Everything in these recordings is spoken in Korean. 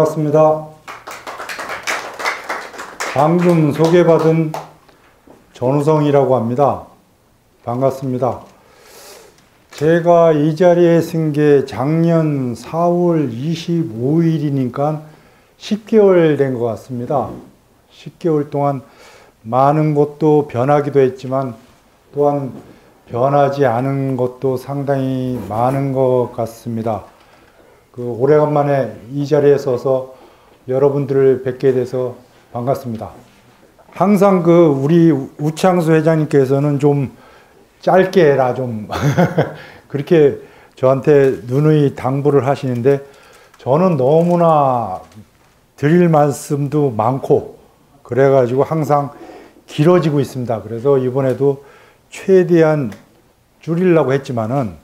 반갑습니다. 방금 소개받은 전우성이라고 합니다. 반갑습니다. 제가 이 자리에 쓴 게 작년 4월 25일이니까 10개월 된 것 같습니다. 10개월 동안 많은 것도 변하기도 했지만 또한 변하지 않은 것도 상당히 많은 것 같습니다. 오래간만에 이 자리에 서서 여러분들을 뵙게 돼서 반갑습니다. 항상 우리 우창수 회장님께서는 좀 짧게 해라 좀 그렇게 저한테 누누이 당부를 하시는데 저는 너무나 드릴 말씀도 많고 그래가지고 항상 길어지고 있습니다. 그래서 이번에도 최대한 줄이려고 했지만은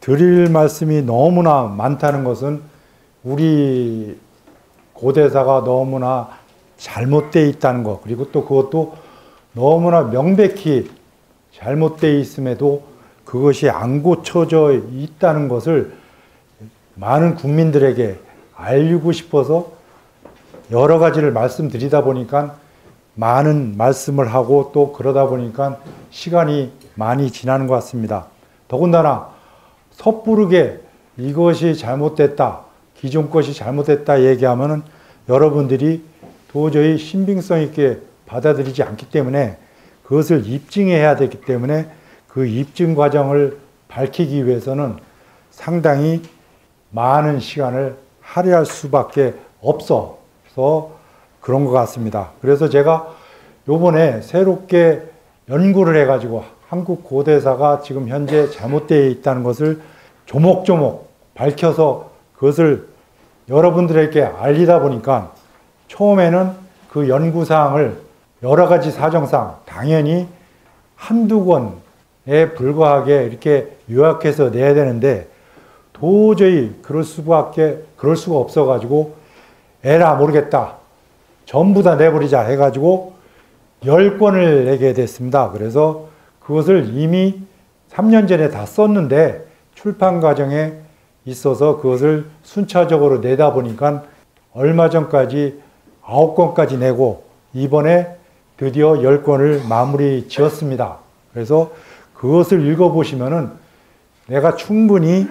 드릴 말씀이 너무나 많다는 것은 우리 고대사가 너무나 잘못되어 있다는 것, 그리고 또 그것도 너무나 명백히 잘못되어 있음에도 그것이 안 고쳐져 있다는 것을 많은 국민들에게 알리고 싶어서 여러 가지를 말씀드리다 보니까 많은 말씀을 하고 또 그러다 보니까 시간이 많이 지나는 것 같습니다. 더군다나 섣부르게 이것이 잘못됐다, 기존 것이 잘못됐다 얘기하면은 여러분들이 도저히 신빙성 있게 받아들이지 않기 때문에 그것을 입증해야 되기 때문에 그 입증 과정을 밝히기 위해서는 상당히 많은 시간을 할애할 수밖에 없어서 그런 것 같습니다. 그래서 제가 요번에 새롭게 연구를 해가지고 한국 고대사가 지금 현재 잘못되어 있다는 것을 조목조목 밝혀서 그것을 여러분들에게 알리다 보니까 처음에는 그 연구사항을 여러 가지 사정상 당연히 한두 권에 불과하게 이렇게 요약해서 내야 되는데 도저히 그럴 수가 없어가지고 에라 모르겠다. 전부 다 내버리자 해가지고 10권을 내게 됐습니다. 그래서 그것을 이미 3년 전에 다 썼는데 출판 과정에 있어서 그것을 순차적으로 내다 보니까 얼마 전까지 9권까지 내고 이번에 드디어 10권을 마무리 지었습니다. 그래서 그것을 읽어보시면은 내가 충분히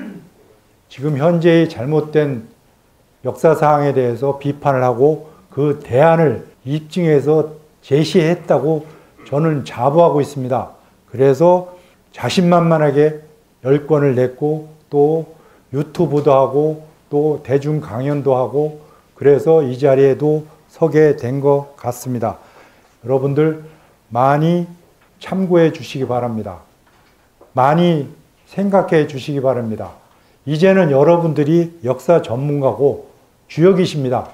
지금 현재의 잘못된 역사사항에 대해서 비판을 하고 그 대안을 입증해서 제시했다고 저는 자부하고 있습니다. 그래서 자신만만하게 10권을 냈고 또 유튜브도 하고 또 대중 강연도 하고 그래서 이 자리에도 서게 된 것 같습니다. 여러분들 많이 참고해 주시기 바랍니다. 많이 생각해 주시기 바랍니다. 이제는 여러분들이 역사 전문가고 주역이십니다.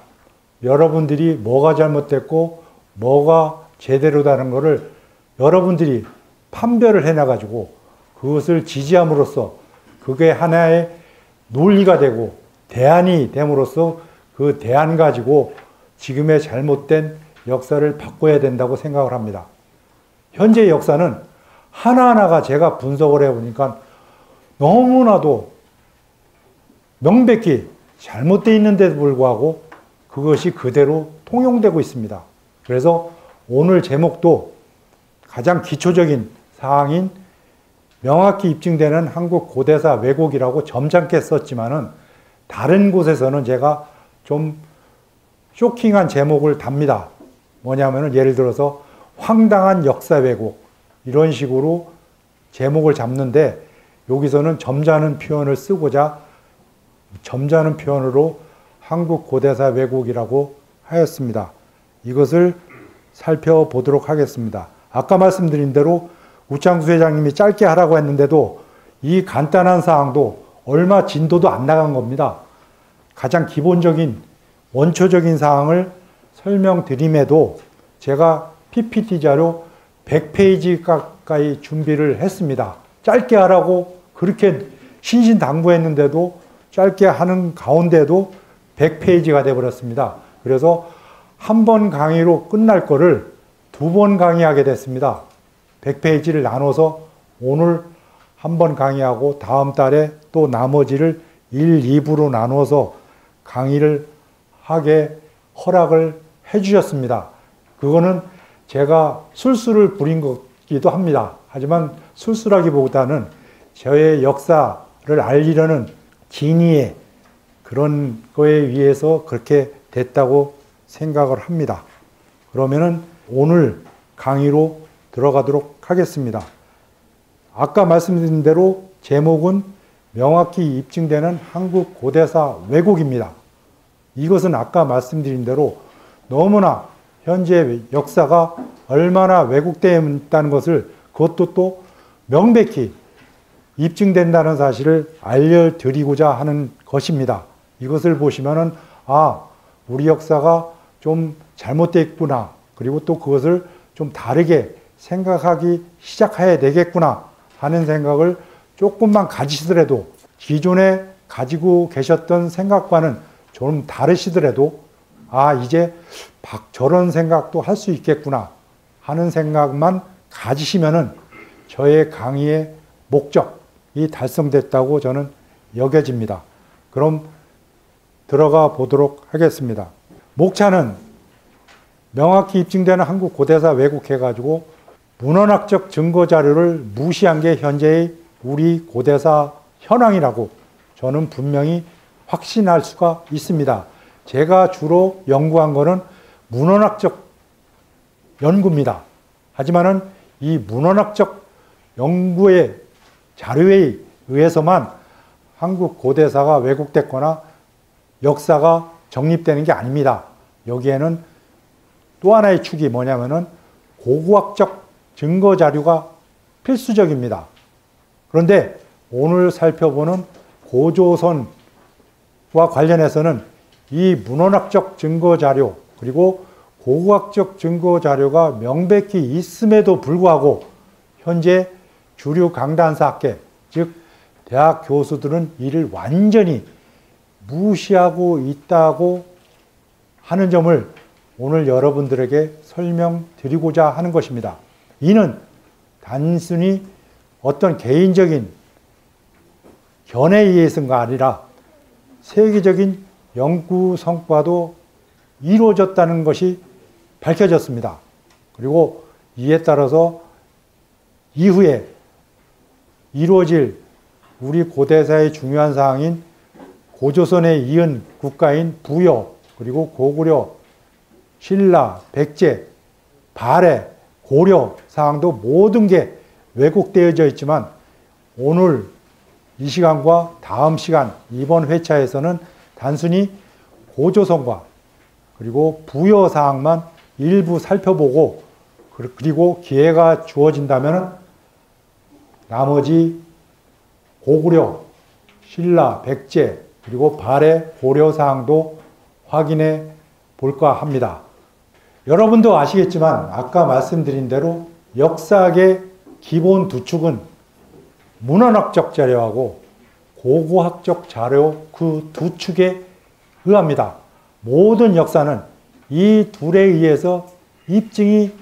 여러분들이 뭐가 잘못됐고 뭐가 제대로다는 것을 여러분들이 판별을 해놔가지고 그것을 지지함으로써 그게 하나의 논리가 되고 대안이 됨으로써 그 대안 가지고 지금의 잘못된 역사를 바꿔야 된다고 생각을 합니다. 현재 역사는 하나하나가 제가 분석을 해보니까 너무나도 명백히 잘못되어 있는데도 불구하고 그것이 그대로 통용되고 있습니다. 그래서 오늘 제목도 가장 기초적인 사항인 명확히 입증되는 한국 고대사 왜곡이라고 점잖게 썼지만은 다른 곳에서는 제가 좀 쇼킹한 제목을 답니다. 뭐냐면은 예를 들어서 황당한 역사 왜곡 이런 식으로 제목을 잡는데 여기서는 점잖은 표현을 쓰고자 점잖은 표현으로 한국 고대사 왜곡이라고 하였습니다. 이것을 살펴보도록 하겠습니다. 아까 말씀드린 대로 우창수 회장님이 짧게 하라고 했는데도 이 간단한 사항도 얼마 진도도 안 나간 겁니다. 가장 기본적인 원초적인 사항을 설명드림에도 제가 PPT 자료 100페이지 가까이 준비를 했습니다. 짧게 하라고 그렇게 신신당부했는데도 짧게 하는 가운데도 100페이지가 되어버렸습니다. 그래서 한 번 강의로 끝날 거를 2번 강의하게 됐습니다. 100페이지를 나눠서 오늘 한 번 강의하고 다음 달에 또 나머지를 1, 2부로 나눠서 강의를 하게 허락을 해주셨습니다. 그거는 제가 술수를 부린 거기도 합니다. 하지만 술수라기보다는 저의 역사를 알리려는 진의의 그런 거에 의해서 그렇게 됐다고 생각을 합니다. 그러면은 오늘 강의로 들어가도록 하겠습니다. 아까 말씀드린 대로 제목은 명확히 입증되는 한국 고대사 왜곡입니다. 이것은 아까 말씀드린 대로 너무나 현재 역사가 얼마나 왜곡되어 있다는 것을 그것도 또 명백히 입증된다는 사실을 알려드리고자 하는 것입니다. 이것을 보시면은 우리 역사가 좀 잘못되어 있구나. 그리고 또 그것을 좀 다르게 생각하기 시작해야 되겠구나 하는 생각을 조금만 가지시더라도 기존에 가지고 계셨던 생각과는 좀 다르시더라도 이제 저런 생각도 할 수 있겠구나 하는 생각만 가지시면은 저의 강의의 목적이 달성됐다고 저는 여겨집니다. 그럼 들어가 보도록 하겠습니다. 목차는 명확히 입증되는 한국 고대사 왜곡해가지고 문헌학적 증거 자료를 무시한 게 현재의 우리 고대사 현황이라고 저는 분명히 확신할 수가 있습니다. 제가 주로 연구한 거는 문헌학적 연구입니다. 하지만은 이 문헌학적 연구의 자료에 의해서만 한국 고대사가 왜곡됐거나 역사가 정립되는 게 아닙니다. 여기에는 또 하나의 축이 뭐냐면은 고고학적 증거 자료가 필수적입니다. 그런데 오늘 살펴보는 고조선과 관련해서는 이 문헌학적 증거 자료 그리고 고고학적 증거 자료가 명백히 있음에도 불구하고 현재 주류 강단사학계 즉 대학 교수들은 이를 완전히 무시하고 있다고 하는 점을 오늘 여러분들에게 설명드리고자 하는 것입니다. 이는 단순히 어떤 개인적인 견해에 의해서가 아니라 세계적인 연구 성과도 이루어졌다는 것이 밝혀졌습니다. 그리고 이에 따라서 이후에 이루어질 우리 고대사의 중요한 사항인 고조선에 이은 국가인 부여, 그리고 고구려, 신라, 백제, 발해, 고려 사항도 모든 게 왜곡되어져 있지만 오늘 이 시간과 다음 시간 이번 회차에서는 단순히 고조선과 그리고 부여 사항만 일부 살펴보고 그리고 기회가 주어진다면 나머지 고구려, 신라, 백제 그리고 발해, 고려 사항도 확인해 볼까 합니다. 여러분도 아시겠지만 아까 말씀드린 대로 역사학의 기본 두 축은 문헌학적 자료하고 고고학적 자료 그 두 축에 의합니다. 모든 역사는 이 둘에 의해서 입증이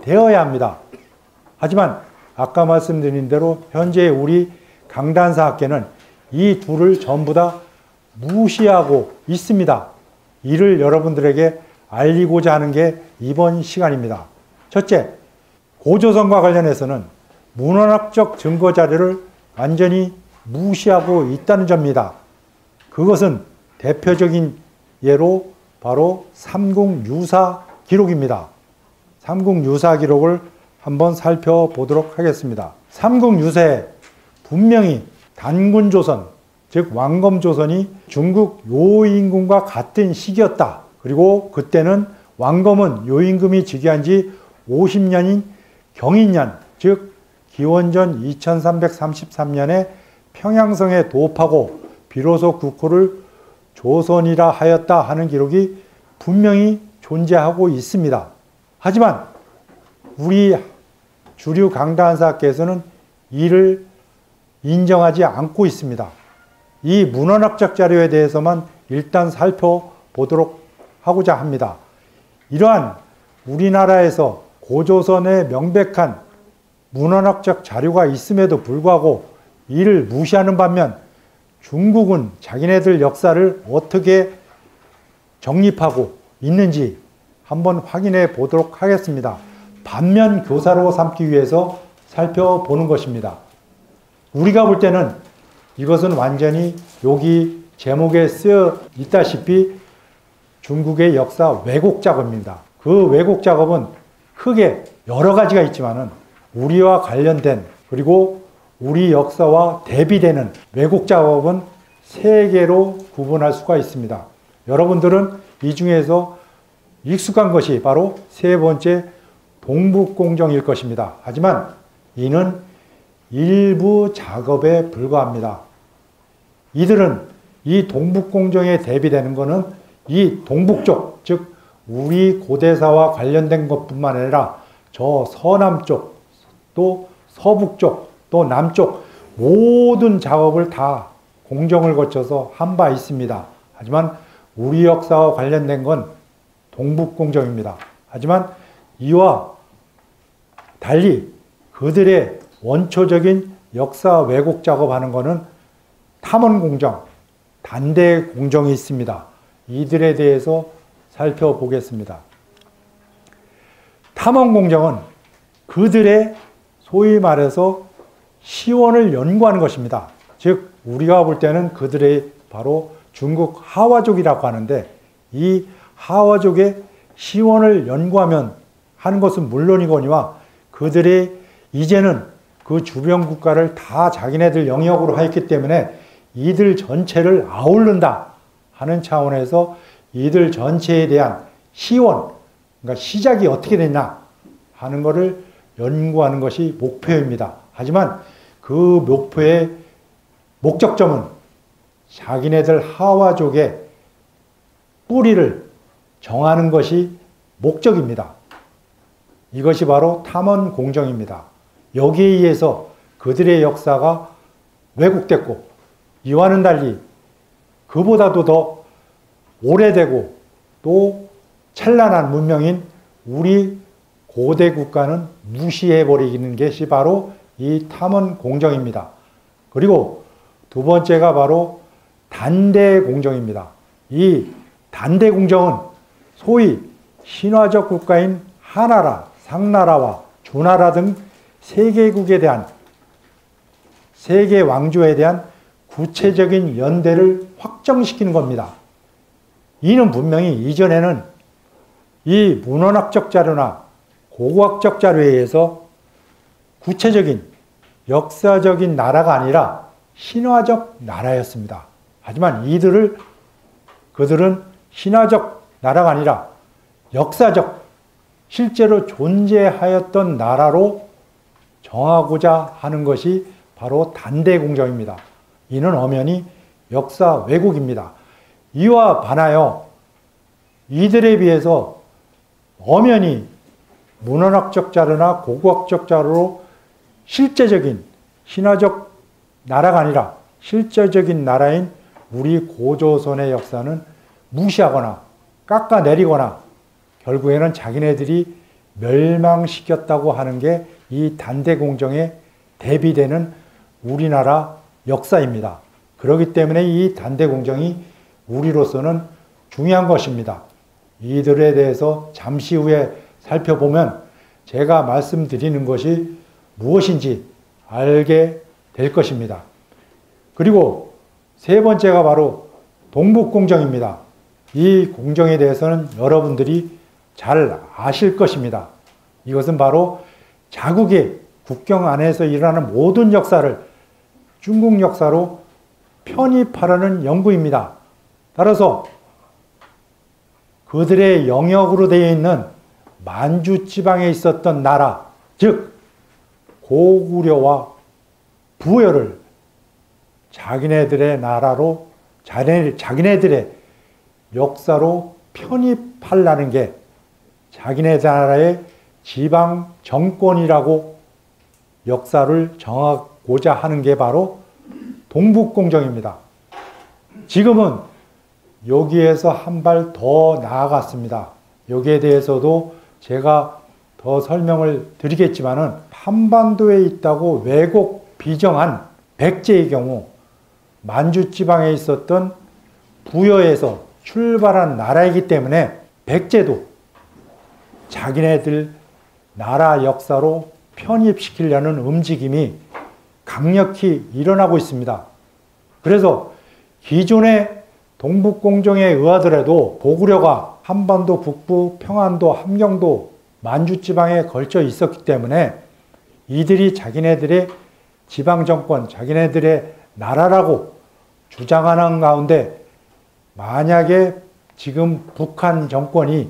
되어야 합니다. 하지만 아까 말씀드린 대로 현재 우리 강단사학계는 이 둘을 전부 다 무시하고 있습니다. 이를 여러분들에게 알리고자 하는 게 이번 시간입니다. 첫째, 고조선과 관련해서는 문헌학적 증거 자료를 완전히 무시하고 있다는 점입니다. 그것은 대표적인 예로 바로 삼국유사 기록입니다. 삼국유사 기록을 한번 살펴보도록 하겠습니다. 삼국유사에 분명히 단군조선, 즉 왕검조선이 중국 요임금과 같은 시기였다. 그리고 그때는 왕검은 요임금이 즉위한 지 50년인 경인년, 즉 기원전 2333년에 평양성에 도읍하고 비로소 국호를 조선이라 하였다 하는 기록이 분명히 존재하고 있습니다. 하지만 우리 주류 강단사학계에서는 이를 인정하지 않고 있습니다. 이 문헌학적 자료에 대해서만 일단 살펴보도록 하고자 합니다. 이러한 우리나라에서 고조선의 명백한 문헌학적 자료가 있음에도 불구하고 이를 무시하는 반면 중국은 자기네들 역사를 어떻게 정립하고 있는지 한번 확인해 보도록 하겠습니다. 반면 교사로 삼기 위해서 살펴보는 것입니다. 우리가 볼 때는 이것은 완전히 여기 제목에 쓰여 있다시피 중국의 역사 왜곡 작업입니다. 그 왜곡 작업은 크게 여러 가지가 있지만은 우리와 관련된 그리고 우리 역사와 대비되는 왜곡 작업은 세 개로 구분할 수가 있습니다. 여러분들은 이 중에서 익숙한 것이 바로 세 번째 동북공정일 것입니다. 하지만 이는 일부 작업에 불과합니다. 이들은 이 동북공정에 대비되는 것은 이 동북쪽, 즉 우리 고대사와 관련된 것뿐만 아니라 저 서남쪽, 또 서북쪽, 또 남쪽 모든 작업을 다 공정을 거쳐서 한 바 있습니다. 하지만 우리 역사와 관련된 건 동북공정입니다. 하지만 이와 달리 그들의 원초적인 역사 왜곡 작업하는 것은 탐원공정, 단대공정이 있습니다. 이들에 대해서 살펴보겠습니다. 탐원공정은 그들의 소위 말해서 시원을 연구하는 것입니다. 즉 우리가 볼 때는 그들의 바로 중국 하와족이라고 하는데 이 하와족의 시원을 연구하면 하는 것은 물론이거니와 그들의 이제는 그 주변 국가를 다 자기네들 영역으로 하였기 때문에 이들 전체를 아우른다 하는 차원에서 이들 전체에 대한 시원, 그러니까 시작이 어떻게 됐나 하는 것을 연구하는 것이 목표입니다. 하지만 그 목표의 목적점은 자기네들 하와족의 뿌리를 정하는 것이 목적입니다. 이것이 바로 탐원 공정입니다. 여기에 의해서 그들의 역사가 왜곡됐고 이와는 달리 그보다도 더 오래되고 또 찬란한 문명인 우리 고대 국가는 무시해버리는 것이 바로 이 탐원 공정입니다. 그리고 두 번째가 바로 단대 공정입니다. 이 단대 공정은 소위 신화적 국가인 하나라, 상나라와 주나라 등 세계국에 대한 세계 왕조에 대한 구체적인 연대를 확정시키는 겁니다. 이는 분명히 이전에는 이 문헌학적 자료나 고고학적 자료에 의해서 구체적인 역사적인 나라가 아니라 신화적 나라였습니다. 하지만 그들은 신화적 나라가 아니라 역사적 실제로 존재하였던 나라로 정하고자 하는 것이 바로 단대공정입니다. 이는 엄연히 역사 왜곡입니다. 이와 반하여 이들에 비해서 엄연히 문헌학적 자료나 고고학적 자료로 실제적인 신화적 나라가 아니라 실제적인 나라인 우리 고조선의 역사는 무시하거나 깎아내리거나 결국에는 자기네들이 멸망시켰다고 하는 게 이 단대공정에 대비되는 우리나라 역사입니다. 그렇기 때문에 이 단대공정이 우리로서는 중요한 것입니다. 이들에 대해서 잠시 후에 살펴보면 제가 말씀드리는 것이 무엇인지 알게 될 것입니다. 그리고 세 번째가 바로 동북공정입니다. 이 공정에 대해서는 여러분들이 잘 아실 것입니다. 이것은 바로 자국의 국경 안에서 일어나는 모든 역사를 중국 역사로 편입하려는 연구입니다. 따라서 그들의 영역으로 되어 있는 만주 지방에 있었던 나라, 즉 고구려와 부여를 자기네들의 나라로 자기네들의 역사로 편입하려는 게 자기네 나라의 지방 정권이라고 역사를 정하고자 하는 게 바로 동북공정입니다. 지금은 여기에서 한 발 더 나아갔습니다. 여기에 대해서도 제가 더 설명을 드리겠지만은 한반도에 있다고 왜곡 비정한 백제의 경우 만주 지방에 있었던 부여에서 출발한 나라이기 때문에 백제도 자기네들 나라 역사로 편입시키려는 움직임이 강력히 일어나고 있습니다. 그래서 기존의 동북공정에 의하더라도 고구려가 한반도 북부, 평안도, 함경도, 만주지방에 걸쳐 있었기 때문에 이들이 자기네들의 지방정권, 자기네들의 나라라고 주장하는 가운데 만약에 지금 북한 정권이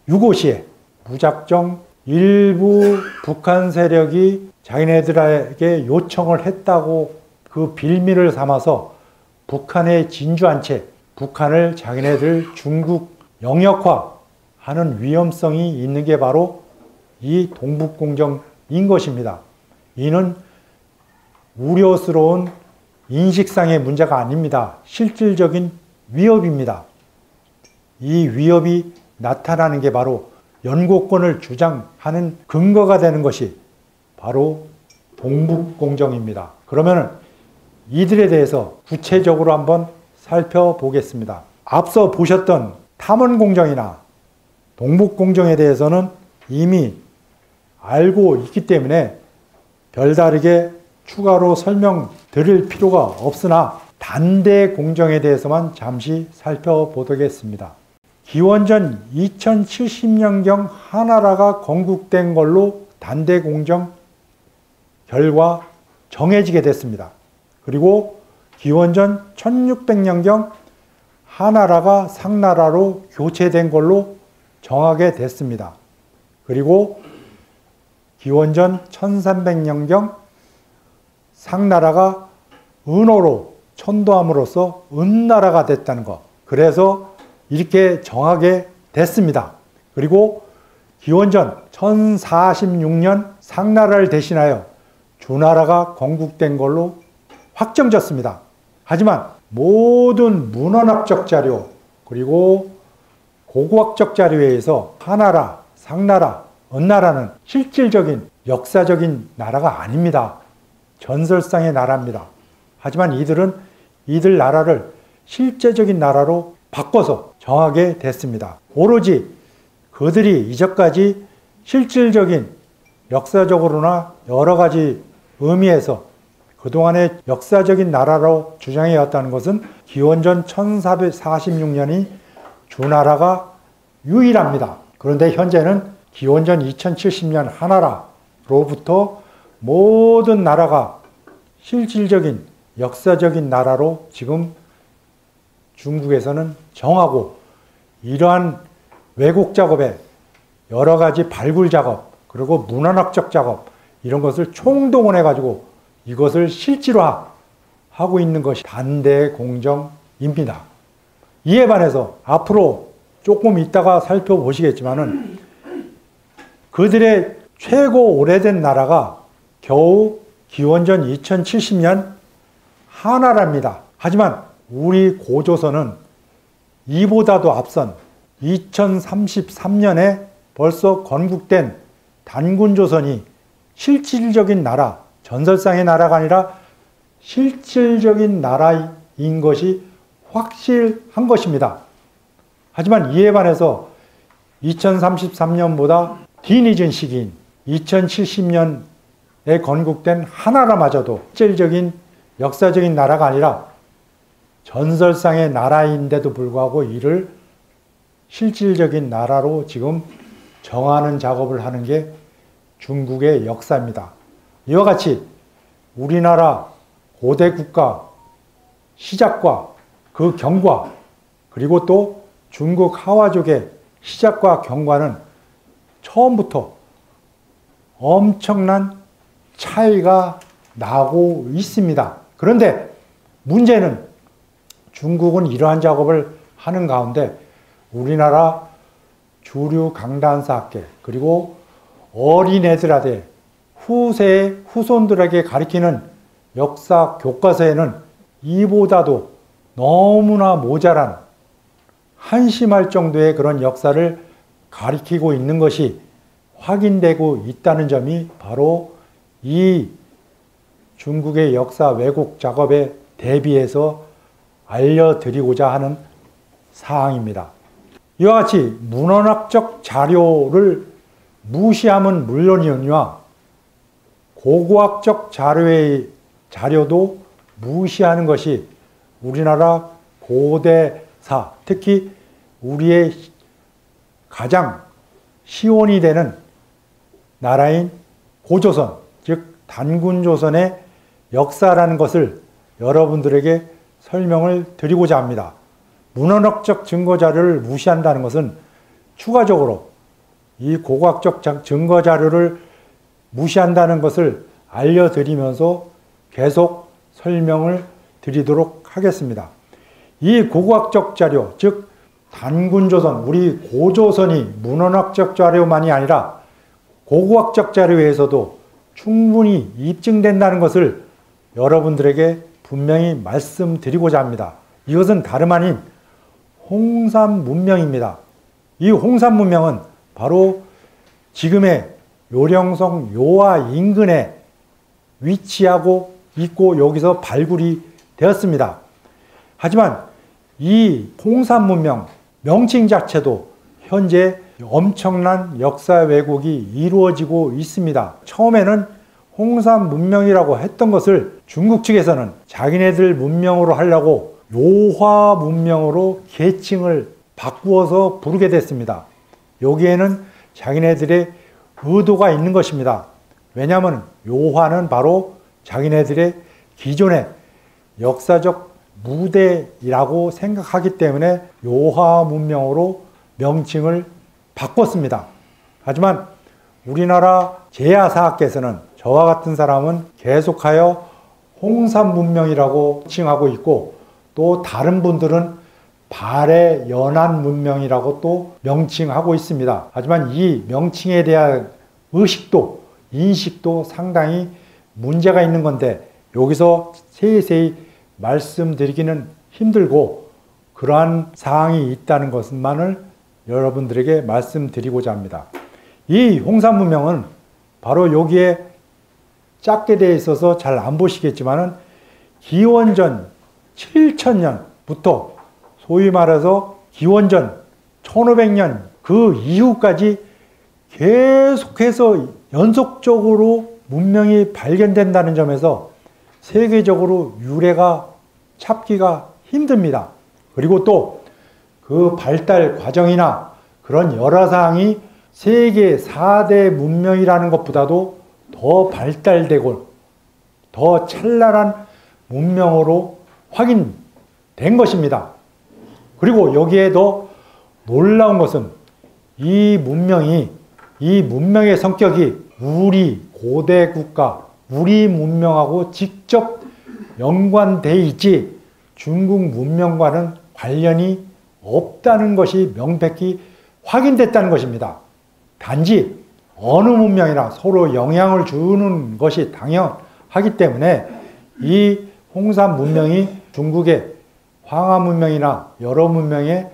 유고시에 무작정 일부 북한 세력이 자기네들에게 요청을 했다고 그 빌미를 삼아서 북한에 진주한 채 북한을 자기네들 중국 영역화하는 위험성이 있는 게 바로 이 동북공정인 것입니다. 이는 우려스러운 인식상의 문제가 아닙니다. 실질적인 위협입니다. 이 위협이 나타나는 게 바로 연고권을 주장하는 근거가 되는 것이 바로 동북공정입니다. 그러면 이들에 대해서 구체적으로 한번 살펴보겠습니다. 앞서 보셨던 탐원공정이나 동북공정에 대해서는 이미 알고 있기 때문에 별다르게 추가로 설명드릴 필요가 없으나 단대공정에 대해서만 잠시 살펴보겠습니다. 기원전 2070년경 하나라가 건국된 걸로 단대공정 결과 정해지게 됐습니다. 그리고 기원전 1600년경 하나라가 상나라로 교체된 걸로 정하게 됐습니다. 그리고 기원전 1300년경 상나라가 은호로 천도함으로써 은나라가 됐다는 것. 그래서 이렇게 정하게 됐습니다. 그리고 기원전 1046년 상나라를 대신하여 주나라가 건국된 걸로 확정졌습니다. 하지만 모든 문헌학적 자료 그리고 고고학적 자료에 의해서 하나라, 상나라, 은나라는 실질적인 역사적인 나라가 아닙니다. 전설상의 나라입니다. 하지만 이들은 이들 나라를 실제적인 나라로 바꿔서 정하게 됐습니다. 오로지 그들이 이전까지 실질적인 역사적으로나 여러 가지 의미에서 그동안의 역사적인 나라로 주장해왔다는 것은 기원전 1446년이 주나라가 유일합니다. 그런데 현재는 기원전 2070년 하나라로부터 모든 나라가 실질적인 역사적인 나라로 지금 중국에서는 정하고 이러한 왜곡 작업에 여러 가지 발굴 작업 그리고 문헌학적 작업 이런 것을 총동원해 가지고 이것을 실질화하고 있는 것이 단대공정입니다. 이에 반해서 앞으로 조금 이따가 살펴보시겠지만은 그들의 최고 오래된 나라가 겨우 기원전 2070년 하나라입니다. 하지만 우리 고조선은 이보다도 앞선 2033년에 벌써 건국된 단군조선이 실질적인 나라, 전설상의 나라가 아니라 실질적인 나라인 것이 확실한 것입니다. 하지만 이에 반해서 2033년보다 뒤늦은 시기인 2070년에 건국된 하나라마저도 실질적인 역사적인 나라가 아니라 전설상의 나라인데도 불구하고 이를 실질적인 나라로 지금 정하는 작업을 하는 게 중국의 역사입니다. 이와 같이 우리나라 고대 국가 시작과 그 경과 그리고 또 중국 하와족의 시작과 경과는 처음부터 엄청난 차이가 나고 있습니다. 그런데 문제는 중국은 이러한 작업을 하는 가운데 우리나라 주류 강단사학계 그리고 어린애들한테 후세의 후손들에게 가르치는 역사 교과서에는 이보다도 너무나 모자란 한심할 정도의 그런 역사를 가리키고 있는 것이 확인되고 있다는 점이 바로 이 중국의 역사 왜곡 작업에 대비해서 알려드리고자 하는 사항입니다. 이와 같이 문헌학적 자료를 무시하면 물론이거니와 고고학적 자료도 무시하는 것이 우리나라 고대사, 특히 우리의 가장 시온이 되는 나라인 고조선, 즉 단군조선의 역사라는 것을 여러분들에게 설명을 드리고자 합니다. 문헌학적 증거자료를 무시한다는 것은 추가적으로 이 고고학적 증거자료를 무시한다는 것을 알려드리면서 계속 설명을 드리도록 하겠습니다. 이 고고학적 자료, 즉 단군조선, 우리 고조선이 문헌학적 자료만이 아니라 고고학적 자료에서도 충분히 입증된다는 것을 여러분들에게 분명히 말씀드리고자 합니다. 이것은 다름 아닌 홍산 문명입니다. 이 홍산 문명은 바로 지금의 요령성 요하 인근에 위치하고 있고 여기서 발굴이 되었습니다. 하지만 이 홍산 문명 명칭 자체도 현재 엄청난 역사 왜곡이 이루어지고 있습니다. 처음에는 홍산 문명이라고 했던 것을 중국 측에서는 자기네들 문명으로 하려고 요화 문명으로 계칭을 바꾸어서 부르게 됐습니다. 여기에는 자기네들의 의도가 있는 것입니다. 왜냐하면 요화는 바로 자기네들의 기존의 역사적 무대이라고 생각하기 때문에 요화 문명으로 명칭을 바꿨습니다. 하지만 우리나라 제야사학계에서는 저와 같은 사람은 계속하여 홍산 문명이라고 칭하고 있고 또 다른 분들은 발해 연안 문명이라고 또 명칭하고 있습니다. 하지만 이 명칭에 대한 의식도 인식도 상당히 문제가 있는 건데 여기서 세세히 말씀드리기는 힘들고 그러한 사항이 있다는 것만을 여러분들에게 말씀드리고자 합니다. 이 홍산 문명은 바로 여기에 작게 되어 있어서 잘 안 보시겠지만은 기원전 7000년부터 소위 말해서 기원전 1500년 그 이후까지 계속해서 연속적으로 문명이 발견된다는 점에서 세계적으로 유래가 찾기가 힘듭니다. 그리고 또 그 발달 과정이나 그런 여러 사항이 세계 4대 문명이라는 것보다도 더 발달되고 더 찬란한 문명으로 확인된 것입니다. 그리고 여기에 더 놀라운 것은 이 문명의 성격이 우리 고대 국가, 우리 문명하고 직접 연관되어 있지 중국 문명과는 관련이 없다는 것이 명백히 확인됐다는 것입니다. 단지 어느 문명이나 서로 영향을 주는 것이 당연하기 때문에 이 홍산 문명이 중국의 황하 문명이나 여러 문명에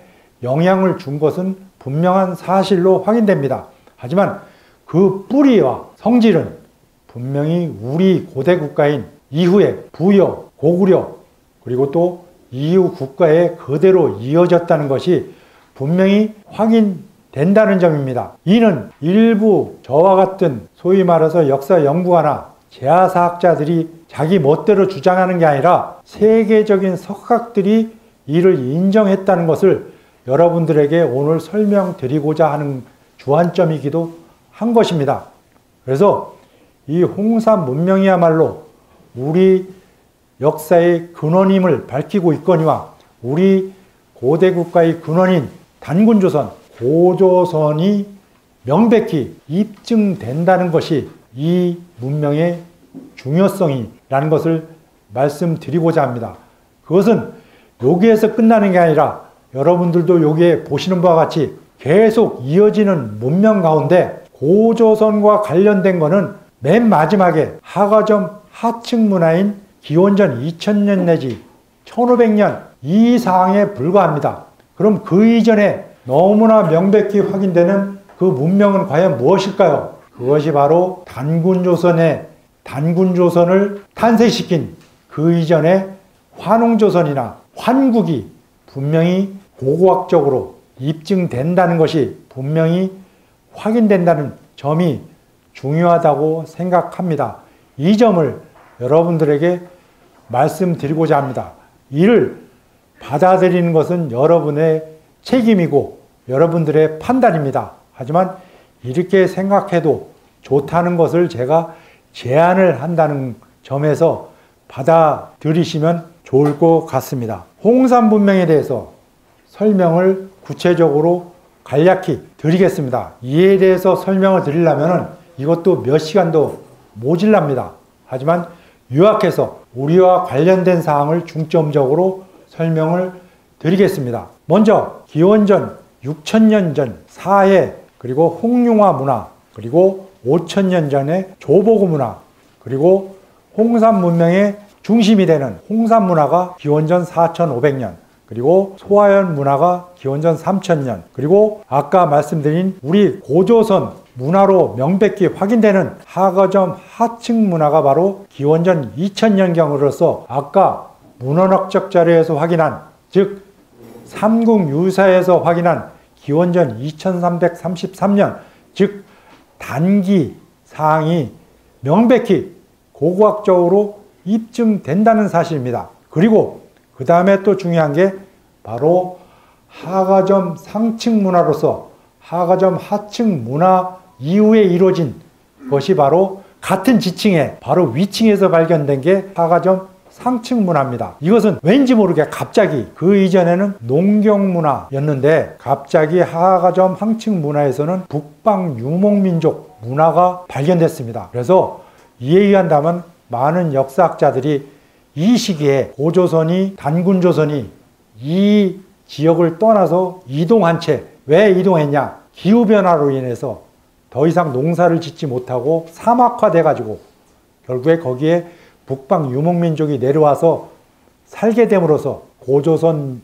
영향을 준 것은 분명한 사실로 확인됩니다. 하지만 그 뿌리와 성질은 분명히 우리 고대 국가인 이후에 부여, 고구려 그리고 또 이후 국가에 그대로 이어졌다는 것이 분명히 확인된다는 점입니다. 이는 일부 저와 같은 소위 말해서 역사 연구가나 제야사학자들이 자기 멋대로 주장하는 게 아니라 세계적인 석학들이 이를 인정했다는 것을 여러분들에게 오늘 설명드리고자 하는 주안점이기도 한 것입니다. 그래서 이 홍산 문명이야말로 우리 역사의 근원임을 밝히고 있거니와 우리 고대 국가의 근원인 단군조선, 고조선이 명백히 입증된다는 것이 이 문명의 중요성이라는 것을 말씀드리고자 합니다. 그것은 여기에서 끝나는 게 아니라 여러분들도 여기에 보시는 바와 같이 계속 이어지는 문명 가운데 고조선과 관련된 것은 맨 마지막에 하가점 하층 문화인 기원전 2000년 내지 1500년 이 사항에 불과합니다. 그럼 그 이전에 너무나 명백히 확인되는 그 문명은 과연 무엇일까요? 그것이 바로 단군조선을 탄생시킨 그 이전에 환웅조선이나 환국이 분명히 고고학적으로 입증된다는 것이 분명히 확인된다는 점이 중요하다고 생각합니다. 이 점을 여러분들에게 말씀드리고자 합니다. 이를 받아들이는 것은 여러분의 책임이고 여러분들의 판단입니다. 하지만 이렇게 생각해도 좋다는 것을 제가 제안을 한다는 점에서 받아들이시면 좋을 것 같습니다. 홍산 문명에 대해서 설명을 구체적으로 간략히 드리겠습니다. 이에 대해서 설명을 드리려면 이것도 몇 시간도 모질랍니다. 하지만 요약해서 우리와 관련된 사항을 중점적으로 설명을 드리겠습니다. 먼저 기원전 6000년 전 사해, 그리고 홍융화 문화, 그리고 5000년 전의 조보고 문화, 그리고 홍산 문명의 중심이 되는 홍산 문화가 기원전 4500년, 그리고 소화연 문화가 기원전 3000년, 그리고 아까 말씀드린 우리 고조선 문화로 명백히 확인되는 하거점 하층 문화가 바로 기원전 2000년경으로서 아까 문헌학적 자료에서 확인한, 즉 삼국유사에서 확인한 기원전 2333년, 즉 단기 사항이 명백히 고고학적으로 입증된다는 사실입니다. 그리고 그 다음에 또 중요한 게 바로 하가점 상층 문화로서 하가점 하층 문화 이후에 이루어진 것이 바로 같은 지층에 바로 위층에서 발견된 게 하가점 상층 문화입니다. 이것은 왠지 모르게 갑자기 그 이전에는 농경 문화였는데 갑자기 하가점 상층 문화에서는 북방 유목민족 문화가 발견됐습니다. 그래서 이에 의한다면 많은 역사학자들이 이 시기에 고조선이 단군조선이 이 지역을 떠나서 이동한 채, 왜 이동했냐? 기후변화로 인해서 더 이상 농사를 짓지 못하고 사막화돼 가지고 결국에 거기에 북방 유목민족이 내려와서 살게 됨으로써 고조선,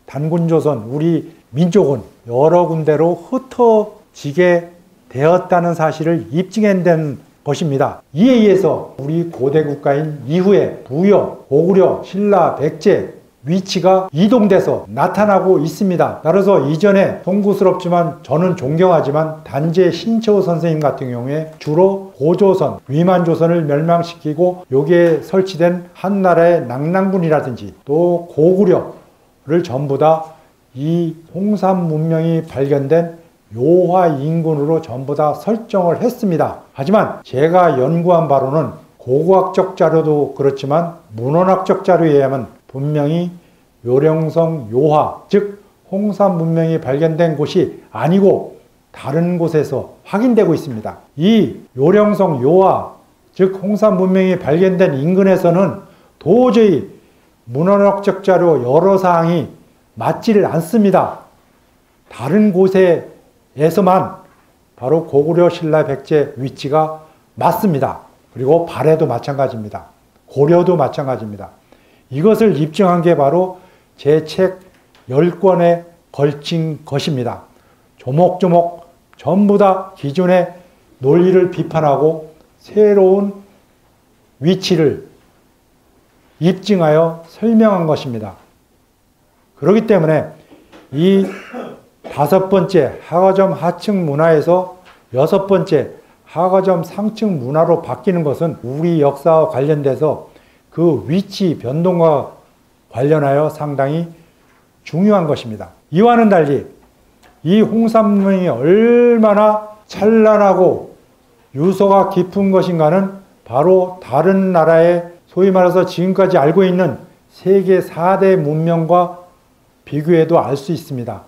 단군조선, 우리 민족은 여러 군데로 흩어지게 되었다는 사실을 입증한 것입니다. 이에 의해서 우리 고대 국가인 이후에 부여, 고구려, 신라, 백제 위치가 이동돼서 나타나고 있습니다. 따라서 이전에 송구스럽지만 저는 존경하지만 단재 신채호 선생님 같은 경우에 주로 고조선, 위만조선을 멸망시키고 여기에 설치된 한나라의 낙랑군이라든지 또 고구려를 전부 다 이 홍산 문명이 발견된 요하 인근으로 전부 다 설정을 했습니다. 하지만 제가 연구한 바로는 고고학적 자료도 그렇지만 문헌학적 자료에 의하면 분명히 요령성 요하, 즉 홍산 문명이 발견된 곳이 아니고 다른 곳에서 확인되고 있습니다. 이 요령성 요하, 즉 홍산 문명이 발견된 인근에서는 도저히 문헌학적 자료 여러 사항이 맞지를 않습니다. 다른 곳에서만 바로 고구려, 신라, 백제 위치가 맞습니다. 그리고 발해도 마찬가지입니다. 고려도 마찬가지입니다. 이것을 입증한 게 바로 제 책 10권에 걸친 것입니다. 조목조목 전부 다 기존의 논리를 비판하고 새로운 위치를 입증하여 설명한 것입니다. 그렇기 때문에 이 5번째 하가점 하층 문화에서 6번째 하가점 상층 문화로 바뀌는 것은 우리 역사와 관련돼서 그 위치 변동과 관련하여 상당히 중요한 것입니다. 이와는 달리 이 홍산 문명이 얼마나 찬란하고 유서가 깊은 것인가는 바로 다른 나라의 소위 말해서 지금까지 알고 있는 세계 4대 문명과 비교해도 알 수 있습니다.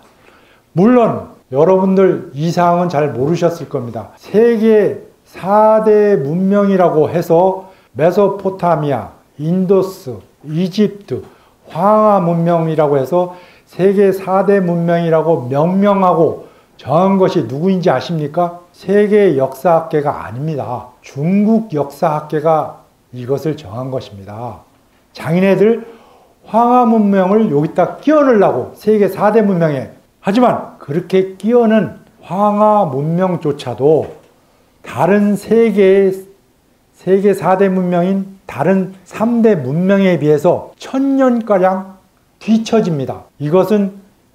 물론 여러분들 이 사항은 잘 모르셨을 겁니다. 세계 4대 문명이라고 해서 메소포타미아, 인도스, 이집트, 황하 문명이라고 해서 세계 4대 문명이라고 명명하고 정한 것이 누구인지 아십니까? 세계 역사학계가 아닙니다. 중국 역사학계가 이것을 정한 것입니다. 장인애들 황하 문명을 여기다 끼워넣으려고 세계 4대 문명에, 하지만 그렇게 끼워넣은 황하 문명조차도 다른 세계 4대 문명인 다른 3대 문명에 비해서 1000년가량 뒤처집니다. 이것은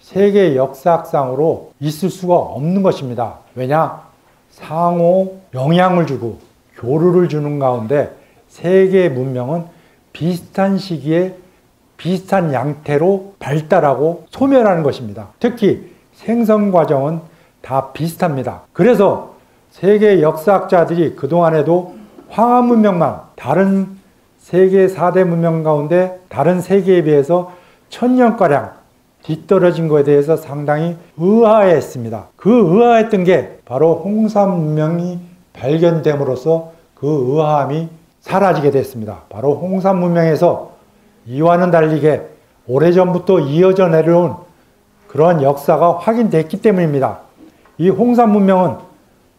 세계 역사상으로 있을 수가 없는 것입니다. 왜냐? 상호 영향을 주고 교류를 주는 가운데 세계 문명은 비슷한 시기에 비슷한 양태로 발달하고 소멸하는 것입니다. 특히 생성 과정은 다 비슷합니다. 그래서 세계 역사학자들이 그동안에도 황하 문명만 다른 세계 4대 문명 가운데 다른 세계에 비해서 1000년가량 뒤떨어진 것에 대해서 상당히 의아해했습니다. 그 의아했던 게 바로 홍산 문명이 발견됨으로써 그 의아함이 사라지게 됐습니다. 바로 홍산 문명에서 이와는 달리게 오래전부터 이어져 내려온 그런 역사가 확인됐기 때문입니다. 이 홍산 문명은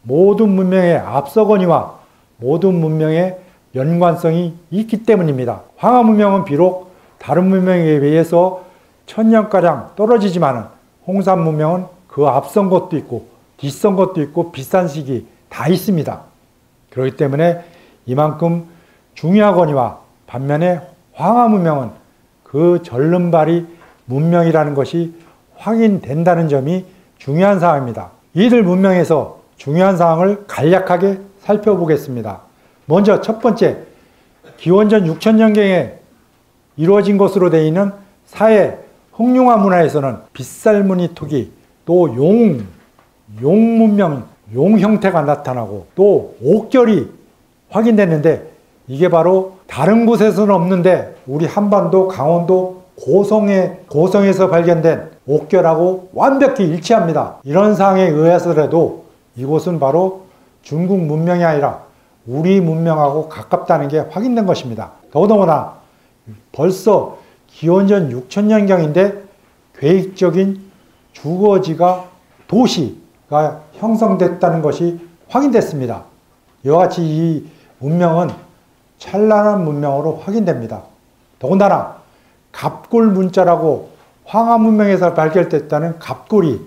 모든 문명의 앞서거니와 모든 문명의 연관성이 있기 때문입니다. 황하 문명은 비록 다른 문명에 비해서 1000년가량 떨어지지만 홍산 문명은 그 앞선 것도 있고 뒤선 것도 있고 비슷한 시기 다 있습니다. 그렇기 때문에 이만큼 중요하거니와 반면에 황하 문명은 그 절름발이 문명이라는 것이 확인된다는 점이 중요한 사항입니다. 이들 문명에서 중요한 사항을 간략하게 살펴보겠습니다. 먼저 첫 번째, 기원전 6000년경에 이루어진 것으로 되어 있는 사해 흑룡화 문화에서는 빗살무늬 토기, 또 용 문명, 용 형태가 나타나고 또 옥결이 확인됐는데 이게 바로 다른 곳에서는 없는데 우리 한반도 강원도 고성에서 발견된 옥결하고 완벽히 일치합니다. 이런 사항에 의해서라도 이곳은 바로 중국 문명이 아니라 우리 문명하고 가깝다는 게 확인된 것입니다. 더더구나 벌써 기원전 6000년경인데 계획적인 주거지가 도시가 형성됐다는 것이 확인됐습니다. 이와 같이 이 문명은 찬란한 문명으로 확인됩니다. 더군다나 갑골 문자라고 황하 문명에서 발견됐다는 갑골이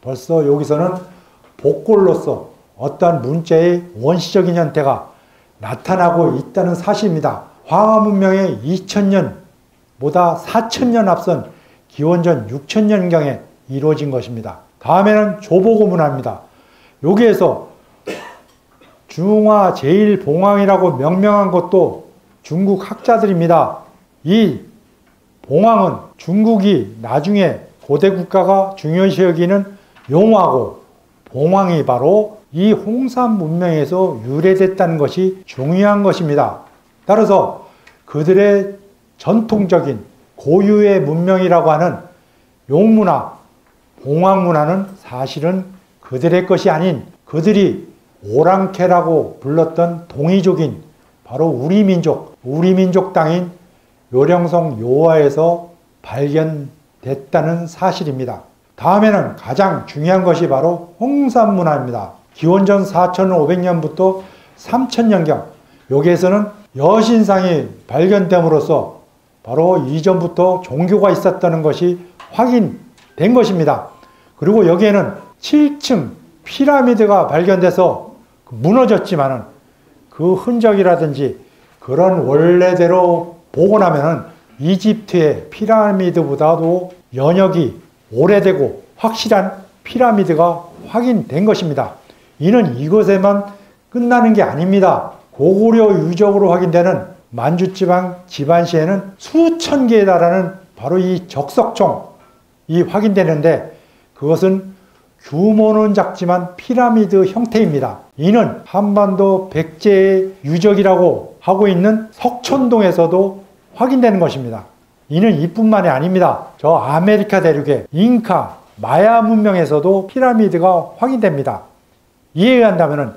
벌써 여기서는 복골로서 어떠한 문자의 원시적인 형태가 나타나고 있다는 사실입니다. 황하 문명의 2000년보다 4000년 앞선 기원전 6000년경에 이루어진 것입니다. 다음에는 조보고 문화입니다. 여기에서 중화 제1봉황이라고 명명한 것도 중국 학자들입니다. 이 봉황은 중국이 나중에 고대 국가가 중요시 여기는 용화고 봉황이 바로 이 홍산 문명에서 유래됐다는 것이 중요한 것입니다. 따라서 그들의 전통적인 고유의 문명이라고 하는 용문화, 봉황문화는 사실은 그들의 것이 아닌 그들이 오랑캐라고 불렀던 동이족인 바로 우리 민족 땅인 요령성 요하에서 발견됐다는 사실입니다. 다음에는 가장 중요한 것이 바로 홍산 문화입니다. 기원전 4500년부터 3000년경 여기에서는 여신상이 발견됨으로써 바로 이전부터 종교가 있었다는 것이 확인된 것입니다. 그리고 여기에는 7층 피라미드가 발견돼서 무너졌지만은 그 흔적이라든지 그런 원래대로 보고 나면은 이집트의 피라미드보다도 연역이 오래되고 확실한 피라미드가 확인된 것입니다. 이는 이것에만 끝나는 게 아닙니다. 고구려 유적으로 확인되는 만주지방 지반시에는 수천 개에 달하는 바로 이 적석총이 확인되는데 그것은 규모는 작지만 피라미드 형태입니다. 이는 한반도 백제의 유적이라고 하고 있는 석촌동에서도 확인되는 것입니다. 이는 이뿐만이 아닙니다. 저 아메리카 대륙의 잉카, 마야 문명에서도 피라미드가 확인됩니다. 이에 의한다면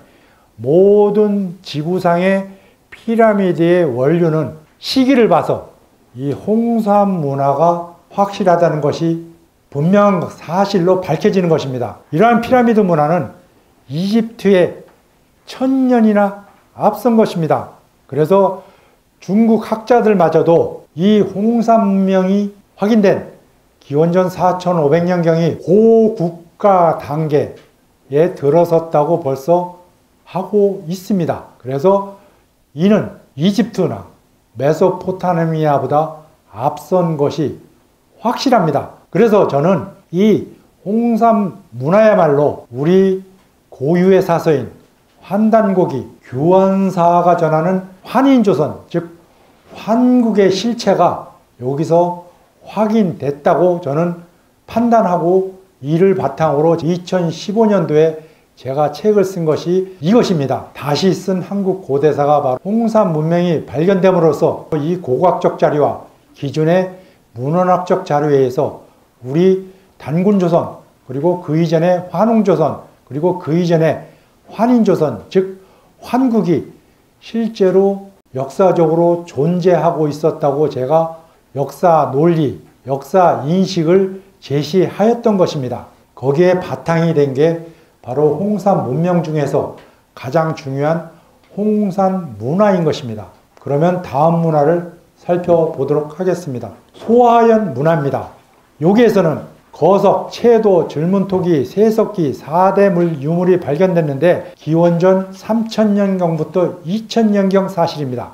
모든 지구상의 피라미드의 원료는 시기를 봐서 이 홍산 문화가 확실하다는 것이 분명한 사실로 밝혀지는 것입니다. 이러한 피라미드 문화는 이집트의 1000년이나 앞선 것입니다. 그래서 중국 학자들마저도 이 홍산 문명이 확인된 기원전 4500년경이 고국가 단계에 들어섰다고 벌써 하고 있습니다. 그래서 이는 이집트나 메소포타미아보다 앞선 것이 확실합니다. 그래서 저는 이 홍산 문화야말로 우리 고유의 사서인 환단고기 규원사가 전하는 환인조선, 즉 환국의 실체가 여기서 확인됐다고 저는 판단하고 이를 바탕으로 2015년도에 제가 책을 쓴 것이 이것입니다. 다시 쓴 한국 고대사가 바로 홍산 문명이 발견됨으로써 이 고고학적 자료와 기존의 문헌학적 자료에 의해서 우리 단군조선, 그리고 그 이전에 환웅조선, 그리고 그 이전에 환인조선, 즉 환국이 실제로 역사적으로 존재하고 있었다고 제가 역사 논리, 역사 인식을 제시하였던 것입니다. 거기에 바탕이 된 게 바로 홍산 문명 중에서 가장 중요한 홍산 문화인 것입니다. 그러면 다음 문화를 살펴보도록 하겠습니다. 소하연 문화입니다. 여기에서는 거석, 채도, 들문토기, 세석기 4대 유물이 발견됐는데 기원전 3000년경부터 2000년경 사실입니다.